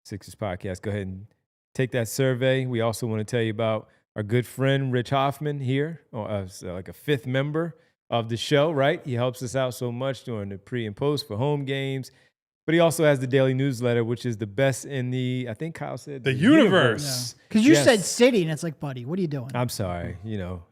S1: Sixers podcast. Go ahead and take that survey. We also want to tell you about our good friend Rich Hoffman here, like a fifth member of the show, right? He helps us out so much during the pre and post for home games. But he also has the daily newsletter, which is the best in the, I think Kyle said,
S2: the universe.
S3: Because you said city, and it's like, buddy, what are you doing?
S1: I'm sorry.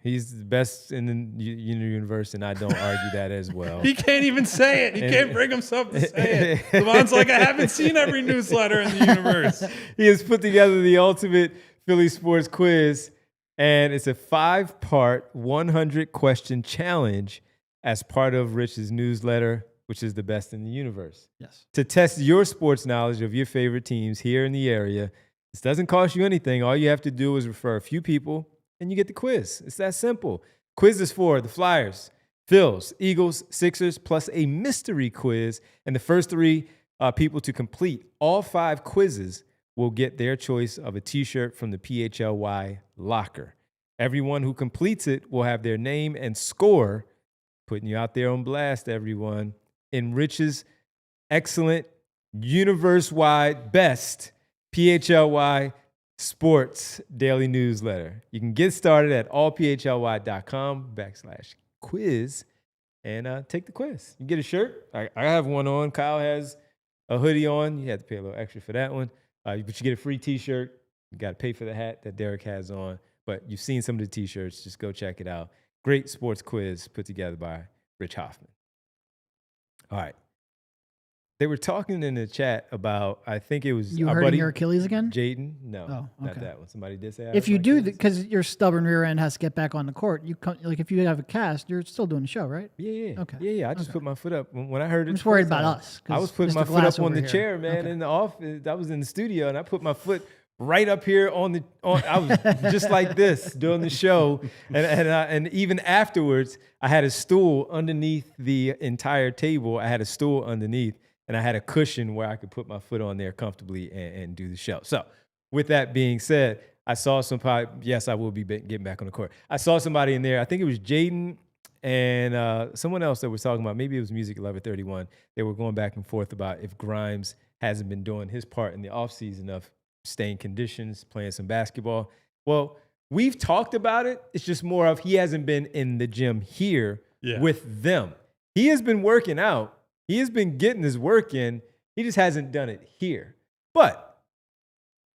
S1: He's the best in the universe, and I don't argue that as well.
S2: He can't even say it. He can't bring himself to say it. Levon's like, I haven't seen every newsletter in the universe.
S1: He has put together the ultimate Philly sports quiz, and it's a 5-part 100-question challenge as part of Rich's newsletter, which is the best in the universe.
S3: Yes.
S1: To test your sports knowledge of your favorite teams here in the area. This doesn't cost you anything. All you have to do is refer a few people, and you get the quiz. It's that simple. Quiz is for the Flyers, Phils, Eagles, Sixers, plus a mystery quiz. And the first 3 people to complete all 5 quizzes will get their choice of a T-shirt from the PHLY locker. Everyone who completes it will have their name and score, putting you out there on blast, everyone, in Rich's excellent, universe-wide, best PHLY sports daily newsletter. You can get started at allphly.com/quiz and take the quiz. You get a shirt. I have one on. Kyle has a hoodie on. You have to pay a little extra for that one. But you get a free T-shirt. You got to pay for the hat that Derek has on. But you've seen some of the T-shirts. Just go check it out. Great sports quiz put together by Rich Hoffman. All right. They were talking in the chat about, I think it was
S3: You
S1: our
S3: hurting
S1: buddy
S3: your Achilles again?
S1: Jaden. No,
S3: Oh,
S1: not
S3: okay.
S1: that one. Somebody did say.
S3: If you do, because your stubborn rear end has to get back on the court, you come, like if you have a cast, you're still doing the show, right?
S1: Yeah.
S3: Okay.
S1: Yeah. I just put my foot up when I heard it.
S3: I'm just worried
S1: the first
S3: about
S1: time.
S3: us.
S1: I was putting my foot up on the chair, man, in the office. I was in the studio, and I put my foot right up here on. I was just like this during the show, and even afterwards, I had a stool underneath the entire table. I had a stool underneath, and I had a cushion where I could put my foot on there comfortably and do the show. So, with that being said, I saw yes, I will be getting back on the court. I saw somebody in there. I think it was Jaden and someone else that was talking about. Maybe it was Music 1131. They were going back and forth about if Grimes hasn't been doing his part in the offseason of staying conditions, playing some basketball. Well, we've talked about it. It's just more of he hasn't been in the gym here with them. He has been working out. He has been getting his work in. He just hasn't done it here. But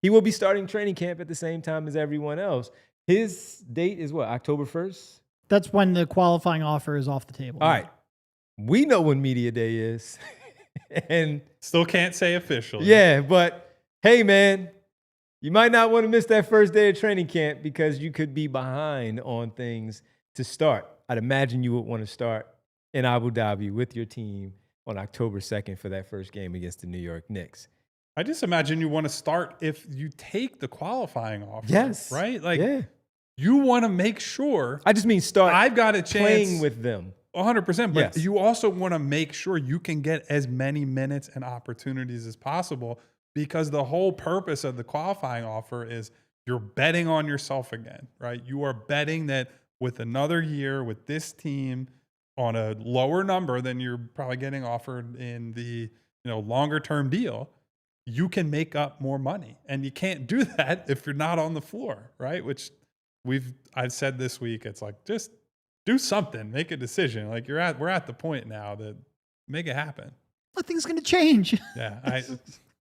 S1: he will be starting training camp at the same time as everyone else. His date is what, October 1st?
S3: That's when the qualifying offer is off the table.
S1: All right. We know when media day is. And
S2: still can't say officially.
S1: Yeah, but hey, man, you might not want to miss that first day of training camp because you could be behind on things to start. I'd imagine you would want to start in Abu Dhabi with your team on October 2nd for that first game against the New York Knicks.
S2: I just imagine you want to start if you take the qualifying offer.
S1: Yes.
S2: Right? Like, you want to make sure.
S1: I just mean start
S2: I've got a chance
S1: playing with them.
S2: 100%. But
S1: Yes.
S2: you also want to make sure you can get as many minutes and opportunities as possible, because the whole purpose of the qualifying offer is you're betting on yourself again, right? You are betting that with another year with this team on a lower number than you're probably getting offered in the longer term deal, you can make up more money. And you can't do that if you're not on the floor, right? Which I've said this week, it's like, just do something, make a decision. Like we're at the point now that make it happen.
S3: Nothing's going to change.
S2: Yeah.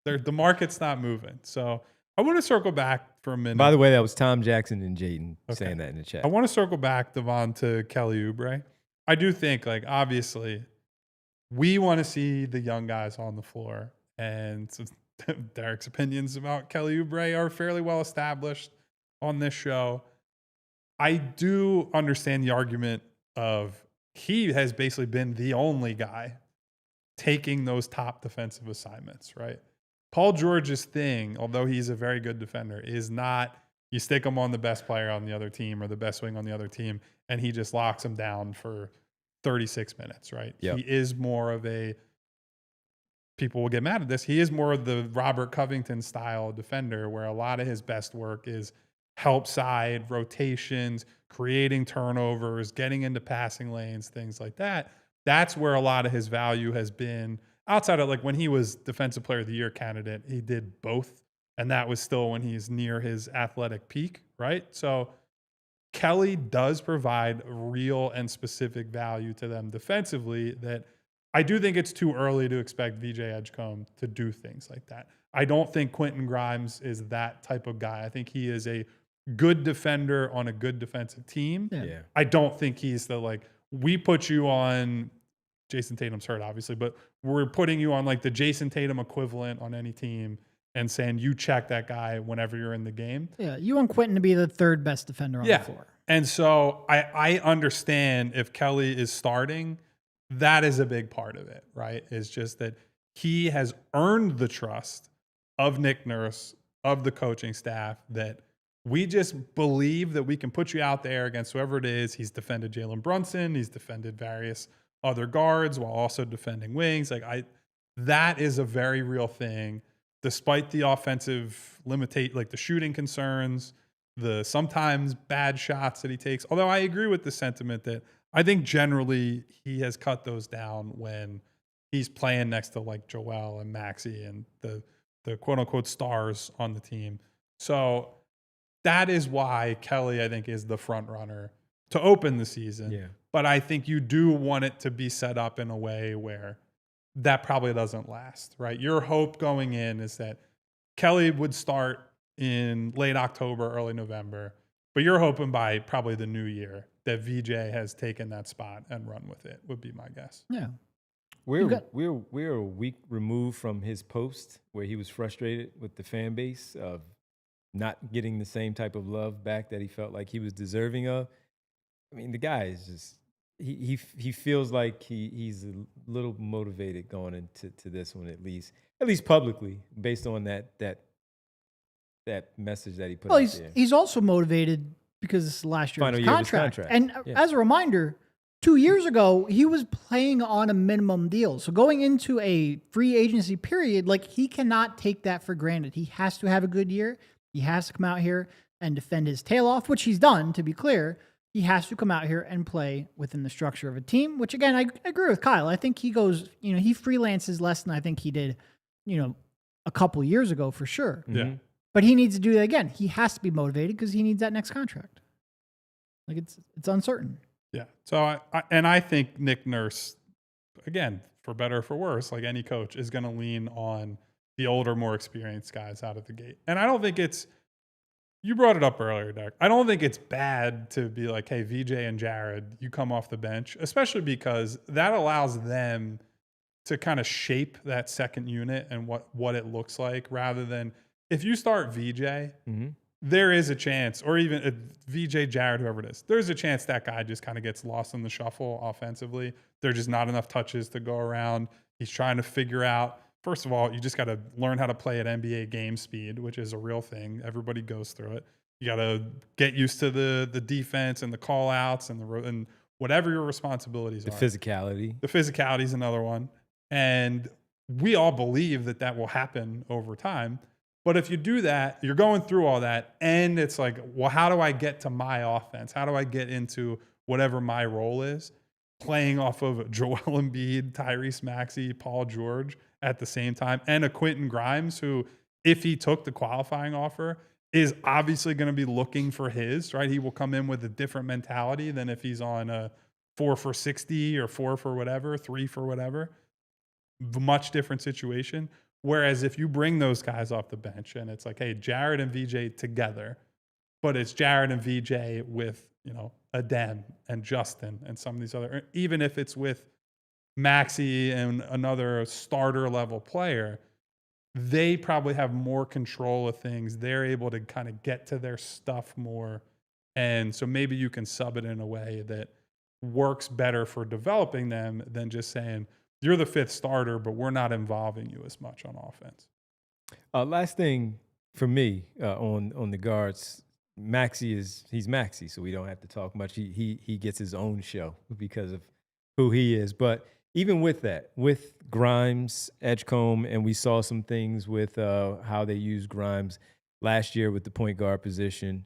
S2: The market's not moving. So I want to circle back for a minute.
S1: By the way, that was Tom Jackson and Jaden saying that in the chat.
S2: I want to circle back, Devon, to Kelly Oubre. I do think, like, obviously we want to see the young guys on the floor, and so Derek's opinions about Kelly Oubre are fairly well established on this show. I do understand the argument of he has basically been the only guy taking those top defensive assignments, right? Paul George's thing, although he's a very good defender, is not you stick him on the best player on the other team or the best wing on the other team, and he just locks him down for 36 minutes, right?
S1: Yep.
S2: He is more of a, people will get mad at this, he is more of the Robert Covington style defender, where a lot of his best work is help side, rotations, creating turnovers, getting into passing lanes, things like that. That's where a lot of his value has been. Outside of, like, when he was Defensive Player of the Year candidate, he did both. And that was still when he's near his athletic peak, right? So Kelly does provide real and specific value to them defensively that I do think it's too early to expect VJ Edgecombe to do things like that. I don't think Quentin Grimes is that type of guy. I think he is a good defender on a good defensive team.
S1: Yeah.
S2: I don't think he's the, like, we put you on, Jason Tatum's hurt obviously, but we're putting you on like the Jason Tatum equivalent on any team and saying you check that guy whenever you're in the game.
S3: Yeah, you want Quentin to be the third best defender on the floor.
S2: And so I understand if Kelly is starting, that is a big part of it, right? It's just that he has earned the trust of Nick Nurse, of the coaching staff, that we just believe that we can put you out there against whoever it is. He's defended Jalen Brunson. He's defended various other guards while also defending wings. That is a very real thing, despite the offensive like the shooting concerns, the sometimes bad shots that he takes. Although I agree with the sentiment that I think generally he has cut those down when he's playing next to like Joel and Maxey and the quote unquote stars on the team. So that is why Kelly, I think, is the front runner to open the season.
S1: Yeah.
S2: But I think you do want it to be set up in a way where that probably doesn't last, right? Your hope going in is that Kelly would start in late October, early November, but you're hoping by probably the new year that VJ has taken that spot and run with it, would be my guess.
S3: Yeah.
S1: We're a week removed from his post where he was frustrated with the fan base of not getting the same type of love back that he felt like he was deserving of. I mean, the guy is just he feels like he's a little motivated going into this one, at least publicly, based on that message that he put out there.
S3: He's also motivated because this is last year's
S1: Final year of his
S3: contract. And as a reminder, 2 years ago, he was playing on a minimum deal. So going into a free agency period, like, he cannot take that for granted. He has to have a good year. He has to come out here and defend his tail off, which he's done, to be clear. He has to come out here and play within the structure of a team, which, again, I agree with Kyle. I think he goes, he freelances less than I think he did, a couple years ago for sure.
S2: Yeah.
S3: But he needs to do that again. He has to be motivated because he needs that next contract. Like it's uncertain.
S2: Yeah. So I think Nick Nurse, again, for better or for worse, like any coach, is going to lean on the older, more experienced guys out of the gate. And I don't think it's, you brought it up earlier, Derek. I don't think it's bad to be like, hey, VJ and Jared, you come off the bench, especially because that allows them to kind of shape that second unit and what it looks like, rather than if you start VJ, there is a chance, or even VJ, Jared, whoever it is, there's a chance that guy just kind of gets lost in the shuffle offensively. There's just not enough touches to go around. He's trying to figure out, first of all, you just got to learn how to play at NBA game speed, which is a real thing. Everybody goes through it. You got to get used to the defense and the call outs and whatever your responsibilities are.
S1: The physicality. The
S2: physicality is another one. And we all believe that will happen over time. But if you do that, you're going through all that, and it's like, well, how do I get to my offense? How do I get into whatever my role is? Playing off of Joel Embiid, Tyrese Maxey, Paul George at the same time, and a Quentin Grimes who, if he took the qualifying offer, is obviously going to be looking for his, right? He will come in with a different mentality than if he's on a 4 for 60 or 4 for whatever, 3 for whatever. Much different situation. Whereas if you bring those guys off the bench and it's like, hey, Jared and VJ together, but it's Jared and VJ with, Adem and Justin and some of these other, even if it's with Maxey and another starter level player, they probably have more control of things. They're able to kind of get to their stuff more. And so maybe you can sub it in a way that works better for developing them than just saying, you're the 5th starter, but we're not involving you as much on offense.
S1: Last thing for me on the guards, he's Maxey, so we don't have to talk much. He gets his own show because of who he is. But even with that, with Grimes, Edgecombe, and we saw some things with how they used Grimes last year with the point guard position,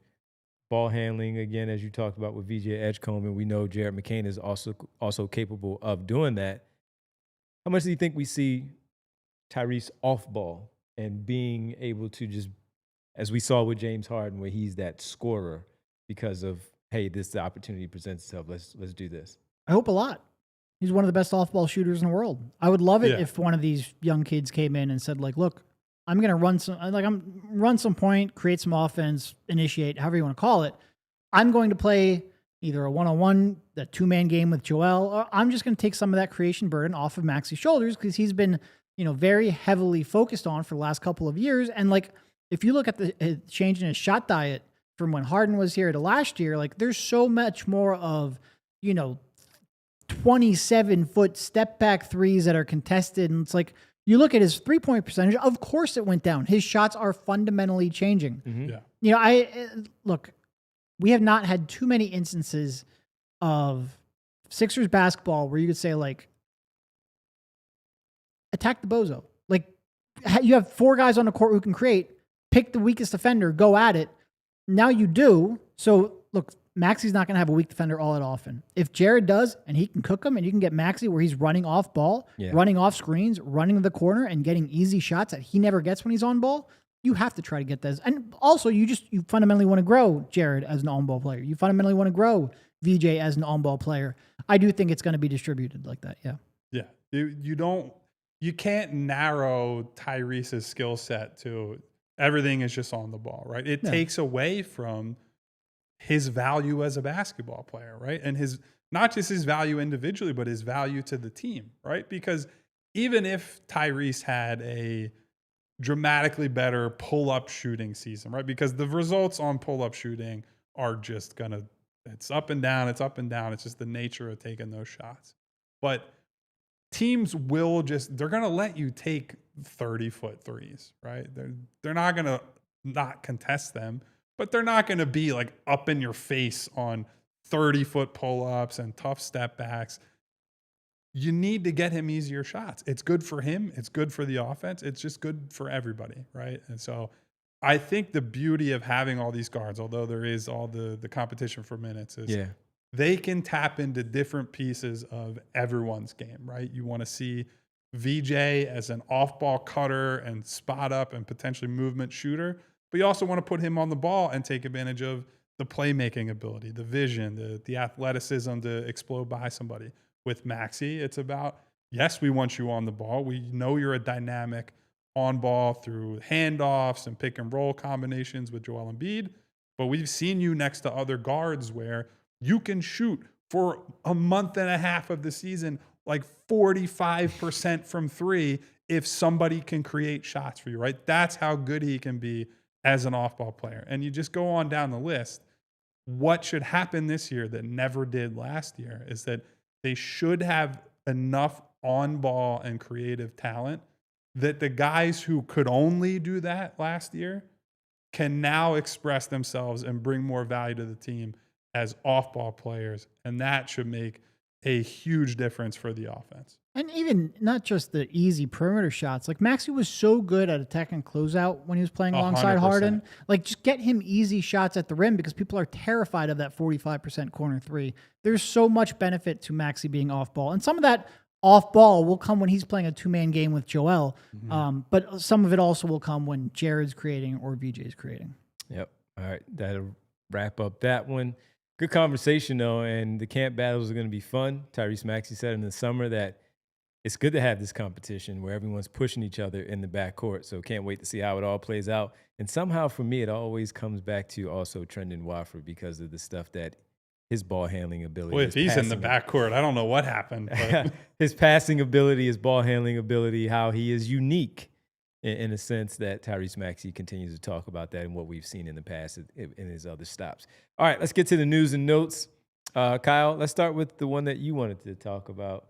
S1: ball handling again, as you talked about with VJ Edgecombe, and we know Jared McCain is also capable of doing that. How much do you think we see Tyrese off ball and being able to just, as we saw with James Harden, where he's that scorer because of, hey, the opportunity presents itself. Let's do this.
S3: I hope a lot. He's one of the best off ball shooters in the world. I would love it if one of these young kids came in and said, like, look, I'm going to run some point, create some offense, initiate, however you want to call it. I'm going to play either a one-on-one, that 2-man game with Joel, or I'm just going to take some of that creation burden off of Maxey's shoulders because he's been, very heavily focused on for the last couple of years. And like, if you look at the change in his shot diet from when Harden was here to last year, like there's so much more of, 27-foot step back threes that are contested. And it's like, you look at his 3-point percentage, of course it went down. His shots are fundamentally changing.
S2: Mm-hmm.
S3: Yeah. Look, we have not had too many instances of Sixers basketball where you could say, like, attack the bozo. Like, you have 4 guys on the court who can create, pick the weakest defender, go at it. Now you do. So, look, Maxey's not going to have a weak defender all that often. If Jared does, and he can cook them, and you can get Maxey where he's running off ball, running off screens, running to the corner, and getting easy shots that he never gets when he's on ball, you have to try to get those. And also, you fundamentally want to grow Jared as an on-ball player. You fundamentally want to grow VJ as an on-ball player. I do think it's going to be distributed like that, yeah.
S2: Yeah. You can't narrow Tyrese's skill set to everything is just on the ball, right? It takes away from his value as a basketball player, right? And not just his value individually, but his value to the team, right? Because even if Tyrese had a dramatically better pull-up shooting season, right? Because the results on pull-up shooting are just it's up and down, it's up and down. It's just the nature of taking those shots. But teams they're going to let you take 30-foot threes, right? They're not going to not contest them, but they're not going to be like up in your face on 30-foot pull-ups and tough step backs. You need to get him easier shots. It's good for him. It's good for the offense. It's just good for everybody, right? And so I think the beauty of having all these guards, although there is all the competition for minutes, is they can tap into different pieces of everyone's game, right? You want to see VJ as an off-ball cutter and spot up and potentially movement shooter. but you also want to put him on the ball and take advantage of the playmaking ability, the vision, the athleticism to explode by somebody. With Maxey, it's about, yes, we want you on the ball. We know you're a dynamic on ball through handoffs and pick and roll combinations with Joel Embiid, but we've seen you next to other guards where you can shoot for a month and a half of the season like 45% from three if somebody can create shots for you, right? That's how good he can be as an off-ball player. And you just go on down the list. What should happen this year that never did last year is that they should have enough on-ball and creative talent that the guys who could only do that last year can now express themselves and bring more value to the team as off-ball players. And that should make a huge difference for the offense.
S3: And even not just the easy perimeter shots. Like Maxey was so good at attacking closeout when he was playing alongside
S2: 100%.
S3: Harden. Like just get him easy shots at the rim because people are terrified of that 45% corner three. There's so much benefit to Maxey being off ball. And some of that off ball will come when he's playing a 2-man game with Joel. But some of it also will come when Jared's creating or VJ's creating.
S1: Yep. All right. That'll wrap up that one. Good conversation, though, and the camp battles are going to be fun. Tyrese Maxey said in the summer that it's good to have this competition where everyone's pushing each other in the backcourt. So can't wait to see how it all plays out. And somehow for me, it always comes back to also Trendon Watford because of the stuff that his ball handling ability.
S2: Boy, if he's in the backcourt, I don't know what happened. But.
S1: His passing ability, his ball handling ability, how he is unique in a sense that Tyrese Maxey continues to talk about that and what we've seen in the past in his other stops. All right, let's get to the news and notes. Kyle, let's start with the one that you wanted to talk about.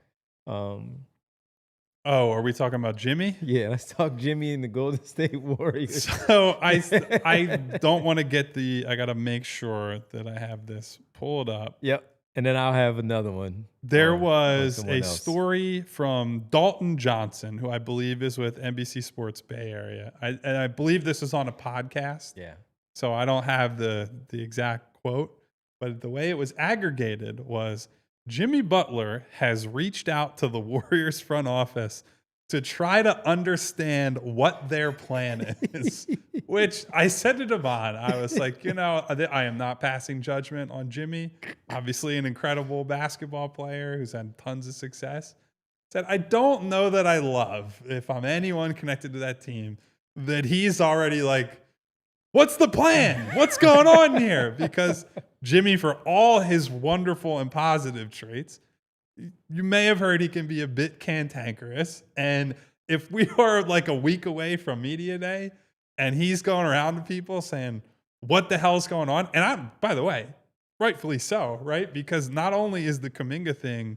S2: Are we talking about Jimmy?
S1: Yeah, let's talk Jimmy and the Golden State Warriors.
S2: So I don't want to get I got to make sure that I have this pulled up.
S1: Yep. And then I'll have another one.
S2: There was a story from Dalton Johnson, who I believe is with NBC Sports Bay Area. And I believe this is on a podcast.
S1: Yeah.
S2: So I don't have the exact quote, but the way it was aggregated was Jimmy Butler has reached out to the Warriors front office to try to understand what their plan is, which I said to Devon, I was like, I am not passing judgment on Jimmy. Obviously an incredible basketball player who's had tons of success. Said, I don't know that I love, if I'm anyone connected to that team, that he's already like, what's the plan? What's going on here? Because Jimmy, for all his wonderful and positive traits, you may have heard he can be a bit cantankerous. And if we are like a week away from media day and he's going around to people saying, what the hell's going on? And by the way, rightfully so, right? Because not only is the Kuminga thing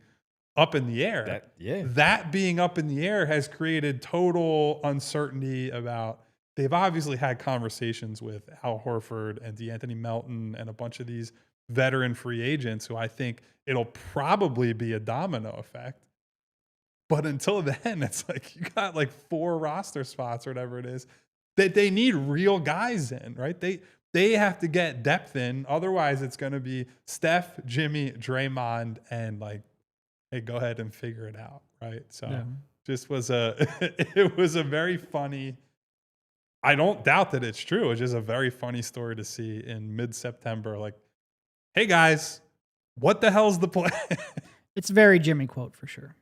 S2: up in the air, that being up in the air has created total uncertainty about, they've obviously had conversations with Al Horford and DeAnthony Melton and a bunch of these veteran free agents who I think it'll probably be a domino effect. But until then, it's like you got like 4 roster spots or whatever it is that they need real guys in, right? They have to get depth in. Otherwise, it's going to be Steph, Jimmy, Draymond, and like, hey, go ahead and figure it out, right? So just was it was a very funny, I don't doubt that it's true. It's just a very funny story to see in mid-September. Like, hey guys, what the hell's the plan?
S3: It's a very Jimmy quote for sure.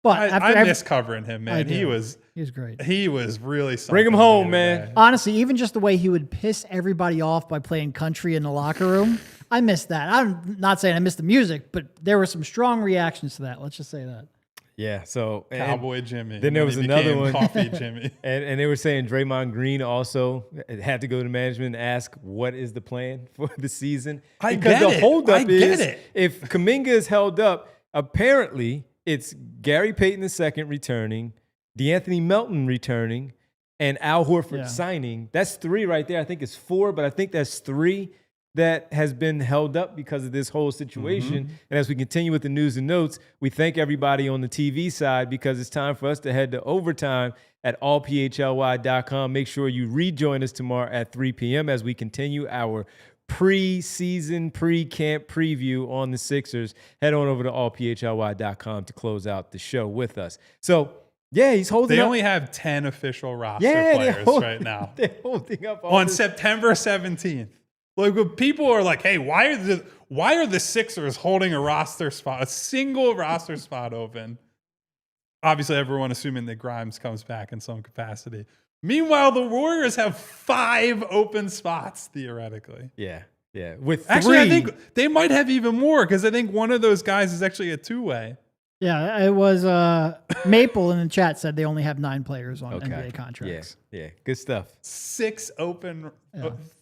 S3: But
S2: I miss covering him, man. He was
S3: great.
S2: He was really something.
S1: Bring him home, man.
S3: Honestly, even just the way he would piss everybody off by playing country in the locker room, I missed that. I'm not saying I missed the music, but there were some strong reactions to that. Let's just say that.
S1: Yeah, so
S2: Cowboy Jimmy.
S1: Then there was another one,
S2: Coffee Jimmy,
S1: and they were saying Draymond Green also had to go to management and ask what is the plan for the season. Because the holdup is if Kuminga is held up, apparently it's Gary Payton II returning, DeAnthony Melton returning, and Al Horford signing. That's 3 right there. I think it's 4, but I think that's 3 that has been held up because of this whole situation. And as we continue with the news and notes, we thank everybody on the TV side because it's time for us to head to overtime at allphly.com. Make sure you rejoin us tomorrow at 3 p.m. as we continue our pre-season, pre-camp preview on the Sixers. Head on over to allphly.com to close out the show with us. So Yeah, he's holding
S2: They
S1: up.
S2: only have 10 official roster
S1: Yeah,
S2: players right now.
S1: They're holding up all
S2: On
S1: this-
S2: September 17th. Like when people are like, hey, why are the Sixers holding a single roster spot open? Obviously, everyone assuming that Grimes comes back in some capacity. Meanwhile, the Warriors have 5 open spots, theoretically.
S1: Yeah. With
S2: Actually, I
S1: three-
S2: think they might have even more because I think one of those guys is actually a two-way.
S3: Yeah, it was Maple in the chat said they only have 9 players on NBA contracts.
S1: Yeah. Good stuff.
S2: 6 open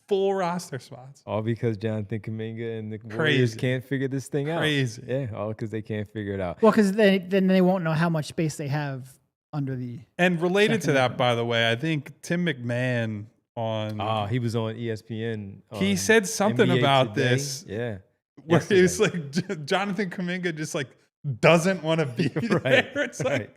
S2: full roster spots.
S1: All because Jonathan Kuminga and the Warriors
S2: Crazy.
S1: can't figure this thing out.
S2: Crazy.
S1: Yeah, all because they can't figure it out.
S3: Well, because then they won't know how much space they have under the.
S2: And related to
S3: Second
S2: that,
S3: open.
S2: by the way, I think Tim McMahon on
S1: He was on ESPN.
S2: he
S1: on
S2: said something
S1: NBA
S2: about
S1: Today.
S2: this.
S1: Yeah.
S2: Where he was
S1: Yesterday.
S2: like, Jonathan Kuminga just like doesn't want to be there. It's like,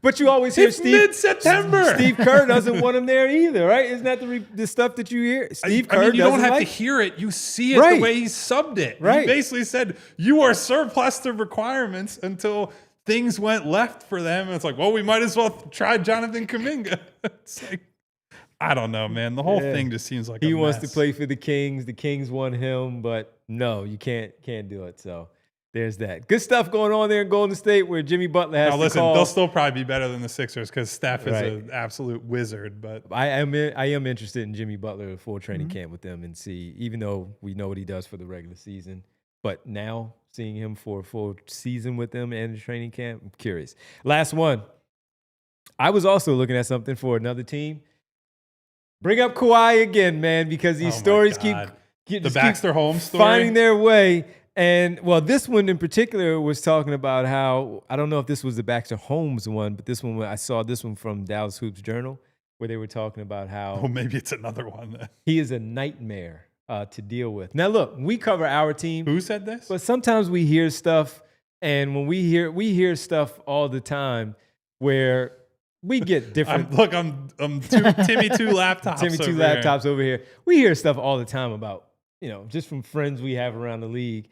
S1: But you always hear
S2: it's mid-September.
S1: Steve Kerr doesn't want him there either, right? Isn't that the stuff that you hear? Steve Kerr
S2: I mean, you don't
S1: doesn't
S2: have
S1: like
S2: to hear it. You see it
S1: Right.
S2: the way he subbed it.
S1: Right.
S2: He basically said, you are surplus to requirements until things went left for them. And it's like, well, we might as well try Jonathan Kuminga. It's like, I don't know, man. The whole
S1: Yeah.
S2: thing just seems like
S1: He
S2: a
S1: wants to
S2: mess.
S1: play for the Kings. The Kings want him, but no, you can't do it. So there's that. Good stuff going on there in Golden State where Jimmy Butler has
S2: Now,
S1: to
S2: listen,
S1: call.
S2: they'll still probably be better than the Sixers because Steph is
S1: Right.
S2: an absolute wizard. But
S1: I am interested in Jimmy Butler full training
S2: Mm-hmm.
S1: camp with them and see, even though we know what he does for the regular season, but now seeing him for a full season with them and the training camp, I'm curious. Last one. I was also looking at something for another team. Bring up Kawhi again, man, because these
S2: Oh my
S1: stories keep
S2: God.
S1: just
S2: the
S1: keep
S2: Baxter Holmes story.
S1: finding their way. And well, this one in particular was talking about how, I don't know if this was the Baxter Holmes one, but this one, I saw this one from Dallas Hoops Journal where they were talking about how
S2: Oh, maybe it's another one then.
S1: he is a nightmare to deal with. Now, look, we cover our team,
S2: Who said this?
S1: but sometimes we hear stuff, and when we hear stuff all the time where we get different.
S2: I'm Timmy two laptops.
S1: Timmy two
S2: over here.
S1: laptops over here. We hear stuff all the time about, just from friends we have around the league.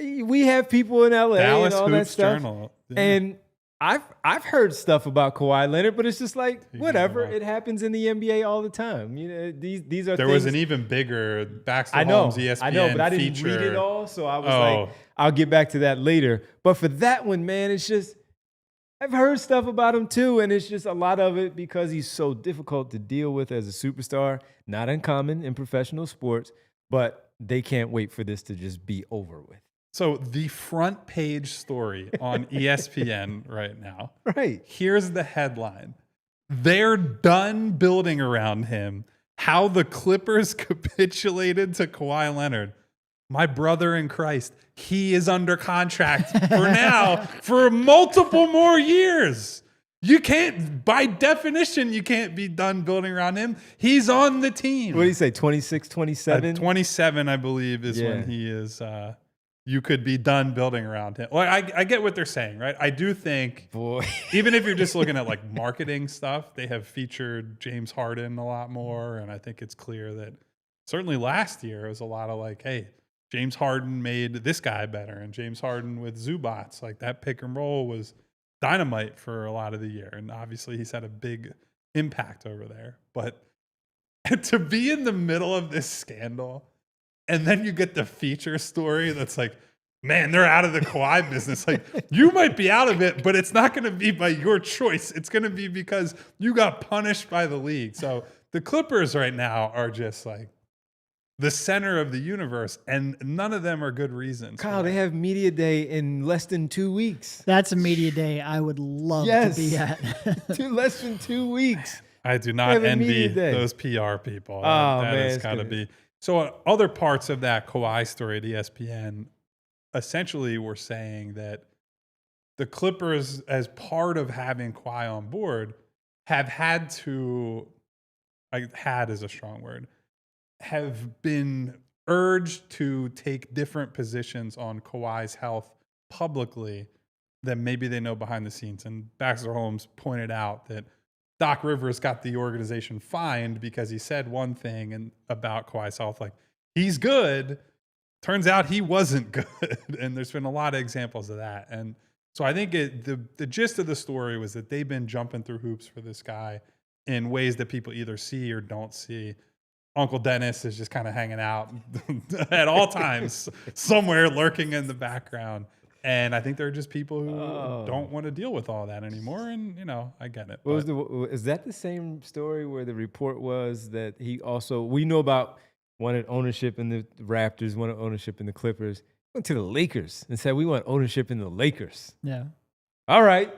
S1: We have people in LA
S2: Dallas
S1: and all that
S2: Hoops
S1: stuff.
S2: Journal. Yeah.
S1: And I've heard stuff about Kawhi Leonard, but it's just like whatever.
S2: Yeah.
S1: It happens in the NBA all the time. These are
S2: there
S1: things.
S2: was an even bigger Baxter
S1: I know,
S2: Holmes ESPN
S1: I know, but I didn't
S2: feature.
S1: read it all, so I was
S2: Oh.
S1: like, I'll get back to that later. But for that one, man, it's just I've heard stuff about him too, and it's just a lot of it because he's so difficult to deal with as a superstar. Not uncommon in professional sports, but they can't wait for this to just be over with.
S2: So the front page story on ESPN right now.
S1: Right.
S2: Here's the headline. They're done building around him. How the Clippers capitulated to Kawhi Leonard. My brother in Christ, he is under contract for now for multiple more years. You can't, by definition, you can't be done building around him. He's on the team.
S1: What do you say, 26, 27?
S2: 27, I believe, is
S1: Yeah.
S2: when he is. You could be done building around him. Well, I get what they're saying, right? I do think,
S1: Boy.
S2: even if you're just looking at like marketing stuff, they have featured James Harden a lot more, and I think it's clear that certainly last year it was a lot of like, hey, James Harden made this guy better, and James Harden with Zubats, like that pick and roll was dynamite for a lot of the year, and obviously he's had a big impact over there. But to be in the middle of this scandal, and then you get the feature story that's like, man, they're out of the Kawhi business. Like, you might be out of it, but it's not going to be by your choice. It's going to be because you got punished by the league. So the Clippers right now are just like the center of the universe, and none of them are good reasons.
S1: Kyle, they have media day in less than 2 weeks.
S3: That's a media day I would love
S1: Yes.
S3: to be at.
S1: Less than 2 weeks.
S2: I do
S1: They
S2: not
S1: have a
S2: envy
S1: media day.
S2: those PR people.
S1: Oh,
S2: That
S1: man,
S2: has
S1: it's
S2: got to
S1: gonna-
S2: be. So other parts of that Kawhi story at ESPN essentially were saying that the Clippers, as part of having Kawhi on board, have had to, had is a strong word, have been urged to take different positions on Kawhi's health publicly than maybe they know behind the scenes. And Baxter Holmes pointed out that Doc Rivers got the organization fined because he said one thing about Kawhi's health, like, he's good. Turns out he wasn't good. And there's been a lot of examples of that. And So I think the gist of the story was that they've been jumping through hoops for this guy in ways that people either see or don't see. Uncle Dennis is just kind of hanging out at all times, somewhere lurking in the background. And I think there are just people who don't want to deal with all that anymore. And, I get it.
S1: Is that the same story where the report was that he also, we know about wanted ownership in the Raptors, wanted ownership in the Clippers, went to the Lakers and said, we want ownership in the Lakers.
S3: Yeah.
S1: All right.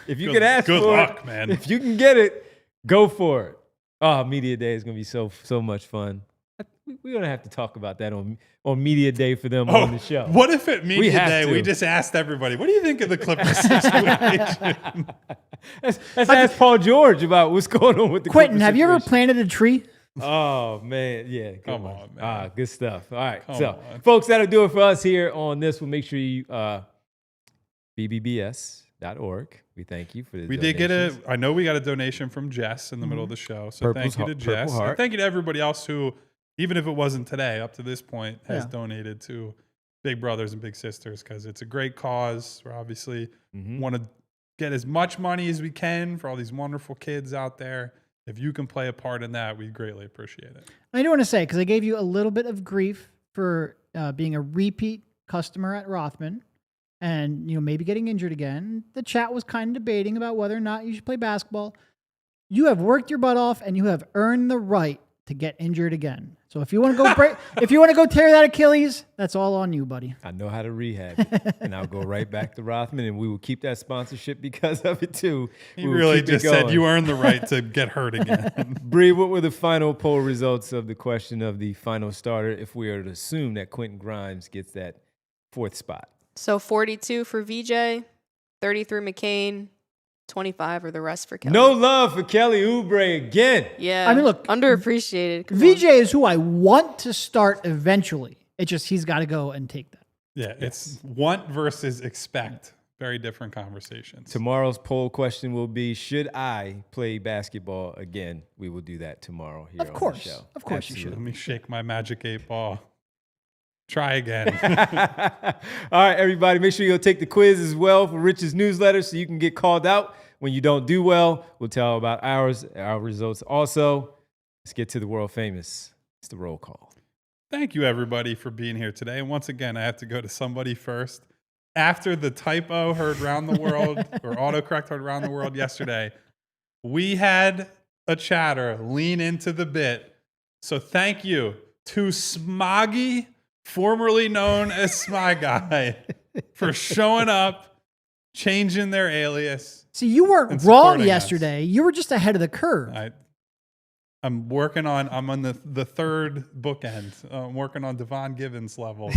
S1: If you can ask
S2: good
S1: for
S2: luck,
S1: it,
S2: man.
S1: If you can get it, go for it. Oh, Media Day is going to be so much fun. We're going to have to talk about that on Media Day for them on the show.
S2: What if at Media Day we just asked everybody, what do you think of the Clippers situation?
S1: Let's ask Paul George about what's going on with the
S3: Quentin,
S1: Clippers
S3: have you ever
S1: situation.
S3: planted a tree?
S1: Oh, man. Yeah.
S2: Come on, man.
S1: Good stuff. All right.
S2: Come on.
S1: Folks, that'll do it for us here on this. We'll make sure you bbbs.org. We thank you for the
S2: We did get I know we got a donation from Jess in the middle of the show. So thank you to Jess. And thank you to everybody else who, even if it wasn't today, up to this point, has donated to Big Brothers and Big Sisters, because it's a great cause. We obviously want to get as much money as we can for all these wonderful kids out there. If you can play a part in that, we greatly appreciate it.
S3: I do want to say, because I gave you a little bit of grief for being a repeat customer at Rothman and maybe getting injured again. The chat was kind of debating about whether or not you should play basketball. You have worked your butt off and you have earned the right to get injured again. So if you want to go if you want to go tear that Achilles, that's all on you, buddy.
S1: I know how to rehab it, and I'll go right back to Rothman, and we will keep that sponsorship because of it too.
S2: He really just said you earned the right to get hurt again.
S1: Bree, what were the final poll results of the question of the final starter if we are to assume that Quentin Grimes gets that 4th spot?
S4: So 42 for VJ, 33 McCain, 25 or the rest for Kelly.
S1: No love for Kelly Oubre again.
S4: Yeah.
S3: I mean, look,
S4: underappreciated.
S3: VJ is who I want to start eventually. It's just he's got to go and take that.
S2: Yeah, it's want versus expect. Very different conversations.
S1: Tomorrow's poll question will be, should I play basketball again? We will do that tomorrow here on the show.
S3: Of course you should.
S2: Let me shake my magic 8 ball. Try again.
S1: All right, everybody, make sure you'll take the quiz as well for Rich's newsletter so you can get called out when you don't do well. We'll tell about our results also. Let's get to the world famous. It's the roll call.
S2: Thank you, everybody, for being here today. And once again, I have to go to somebody first. After the typo heard around the world, or autocorrect heard around the world yesterday, we had a chatter lean into the bit. So thank you to Smoggy, formerly known as Smy Guy, for showing up, changing their alias.
S3: See, you weren't wrong yesterday. You were just ahead of the curve.
S2: I'm working on, I'm on the third bookend. I'm working on Devon Givens levels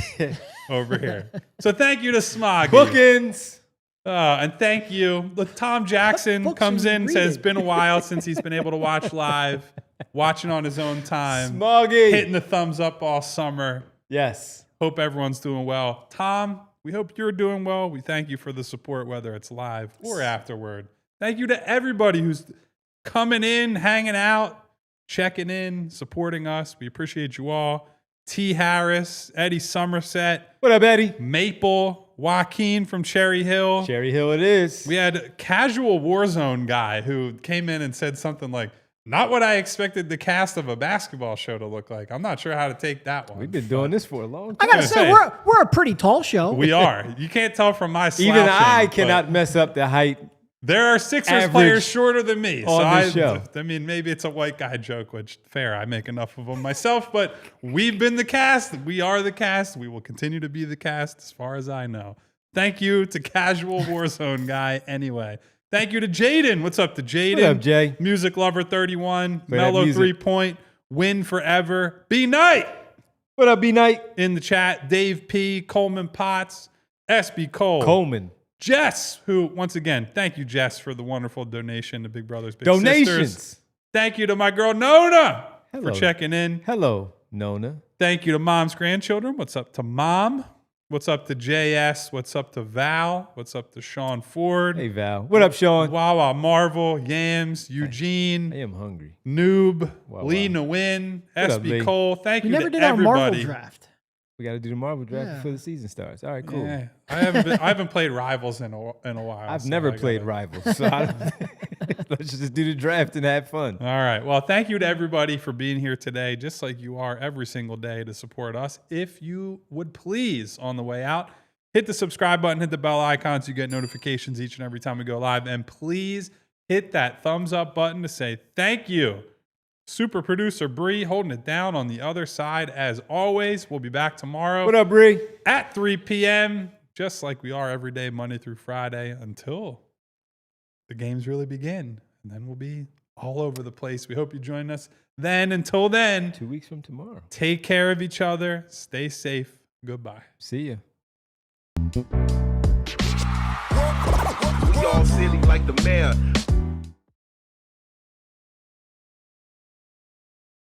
S2: over here. So thank you to Smoggy.
S1: Bookends.
S2: And thank you. Look, Tom Jackson comes in and says it's been a while since he's been able to watch live, watching on his own time.
S1: Smoggy.
S2: Hitting the thumbs up all summer.
S1: Yes.
S2: Hope everyone's doing well. Tom, we hope you're doing well. We thank you for the support, whether it's live or afterward. Thank you to everybody who's coming in, hanging out, checking in, supporting us. We appreciate you all. T. Harris, Eddie Somerset.
S1: What up, Eddie?
S2: Maple, Joaquin from Cherry Hill.
S1: Cherry Hill it is.
S2: We had a casual Warzone guy who came in and said something like, not what I expected the cast of a basketball show to look like. I'm not sure how to take that one.
S1: We've been doing this for a long time.
S3: I gotta say, we're a pretty tall show.
S2: We are. You can't tell from my slouching.
S1: Even I cannot mess up the height.
S2: There are Sixers players shorter than me.
S1: On this show.
S2: I mean, maybe it's a white guy joke, which fair. I make enough of them myself, but we've been the cast. We are the cast. We will continue to be the cast as far as I know. Thank you to Casual Warzone guy anyway. Thank you to Jaden. What's up to Jaden?
S1: What up, Jay?
S2: Music Lover 31.
S1: Play
S2: Mellow 3-point. Win forever. B Knight.
S1: What up, B Knight?
S2: In the chat. Dave P. Coleman Potts. SB Cole.
S1: Coleman.
S2: Jess, who, once again, thank you, Jess, for the wonderful donation to Big Brothers Big
S1: Donations.
S2: Sisters. Thank you to my girl Nona
S1: Hello.
S2: for checking in.
S1: Hello, Nona.
S2: Thank you to Mom's grandchildren. What's up to Mom? What's up to JS? What's up to Val? What's up to Sean Ford?
S1: Hey, Val. What up, Sean?
S2: Wawa Marvel, Yams, Eugene,
S1: I am hungry.
S2: Noob,
S1: Wow,
S2: Lee
S1: wow.
S2: Nguyen,
S1: What up,
S2: SB
S1: Lee?
S2: Cole. Thank
S3: We
S2: you
S3: never
S2: to
S3: did our Marvel
S2: everybody.
S3: draft.
S1: We got to do the Marvel draft
S3: Yeah.
S1: before the season starts. All right, cool.
S2: Yeah. I haven't played Rivals in a while.
S1: I've
S2: so
S1: never
S2: I
S1: played
S2: gotta-
S1: Rivals, so let's just do the draft and have fun.
S2: All right. Well, thank you to everybody for being here today, just like you are every single day to support us. If you would please, on the way out, hit the subscribe button, hit the bell icon so you get notifications each and every time we go live. And please hit that thumbs up button to say thank you. Super producer Bree holding it down on the other side. As always, we'll be back tomorrow.
S1: What up, Bree?
S2: At 3 p.m., just like we are every day, Monday through Friday, until the games really begin. And then we'll be all over the place. We hope you join us then. Until then,
S1: 2 weeks from tomorrow.
S2: take care of each other. Stay safe. Goodbye.
S1: See ya.
S5: We all silly like the mayor.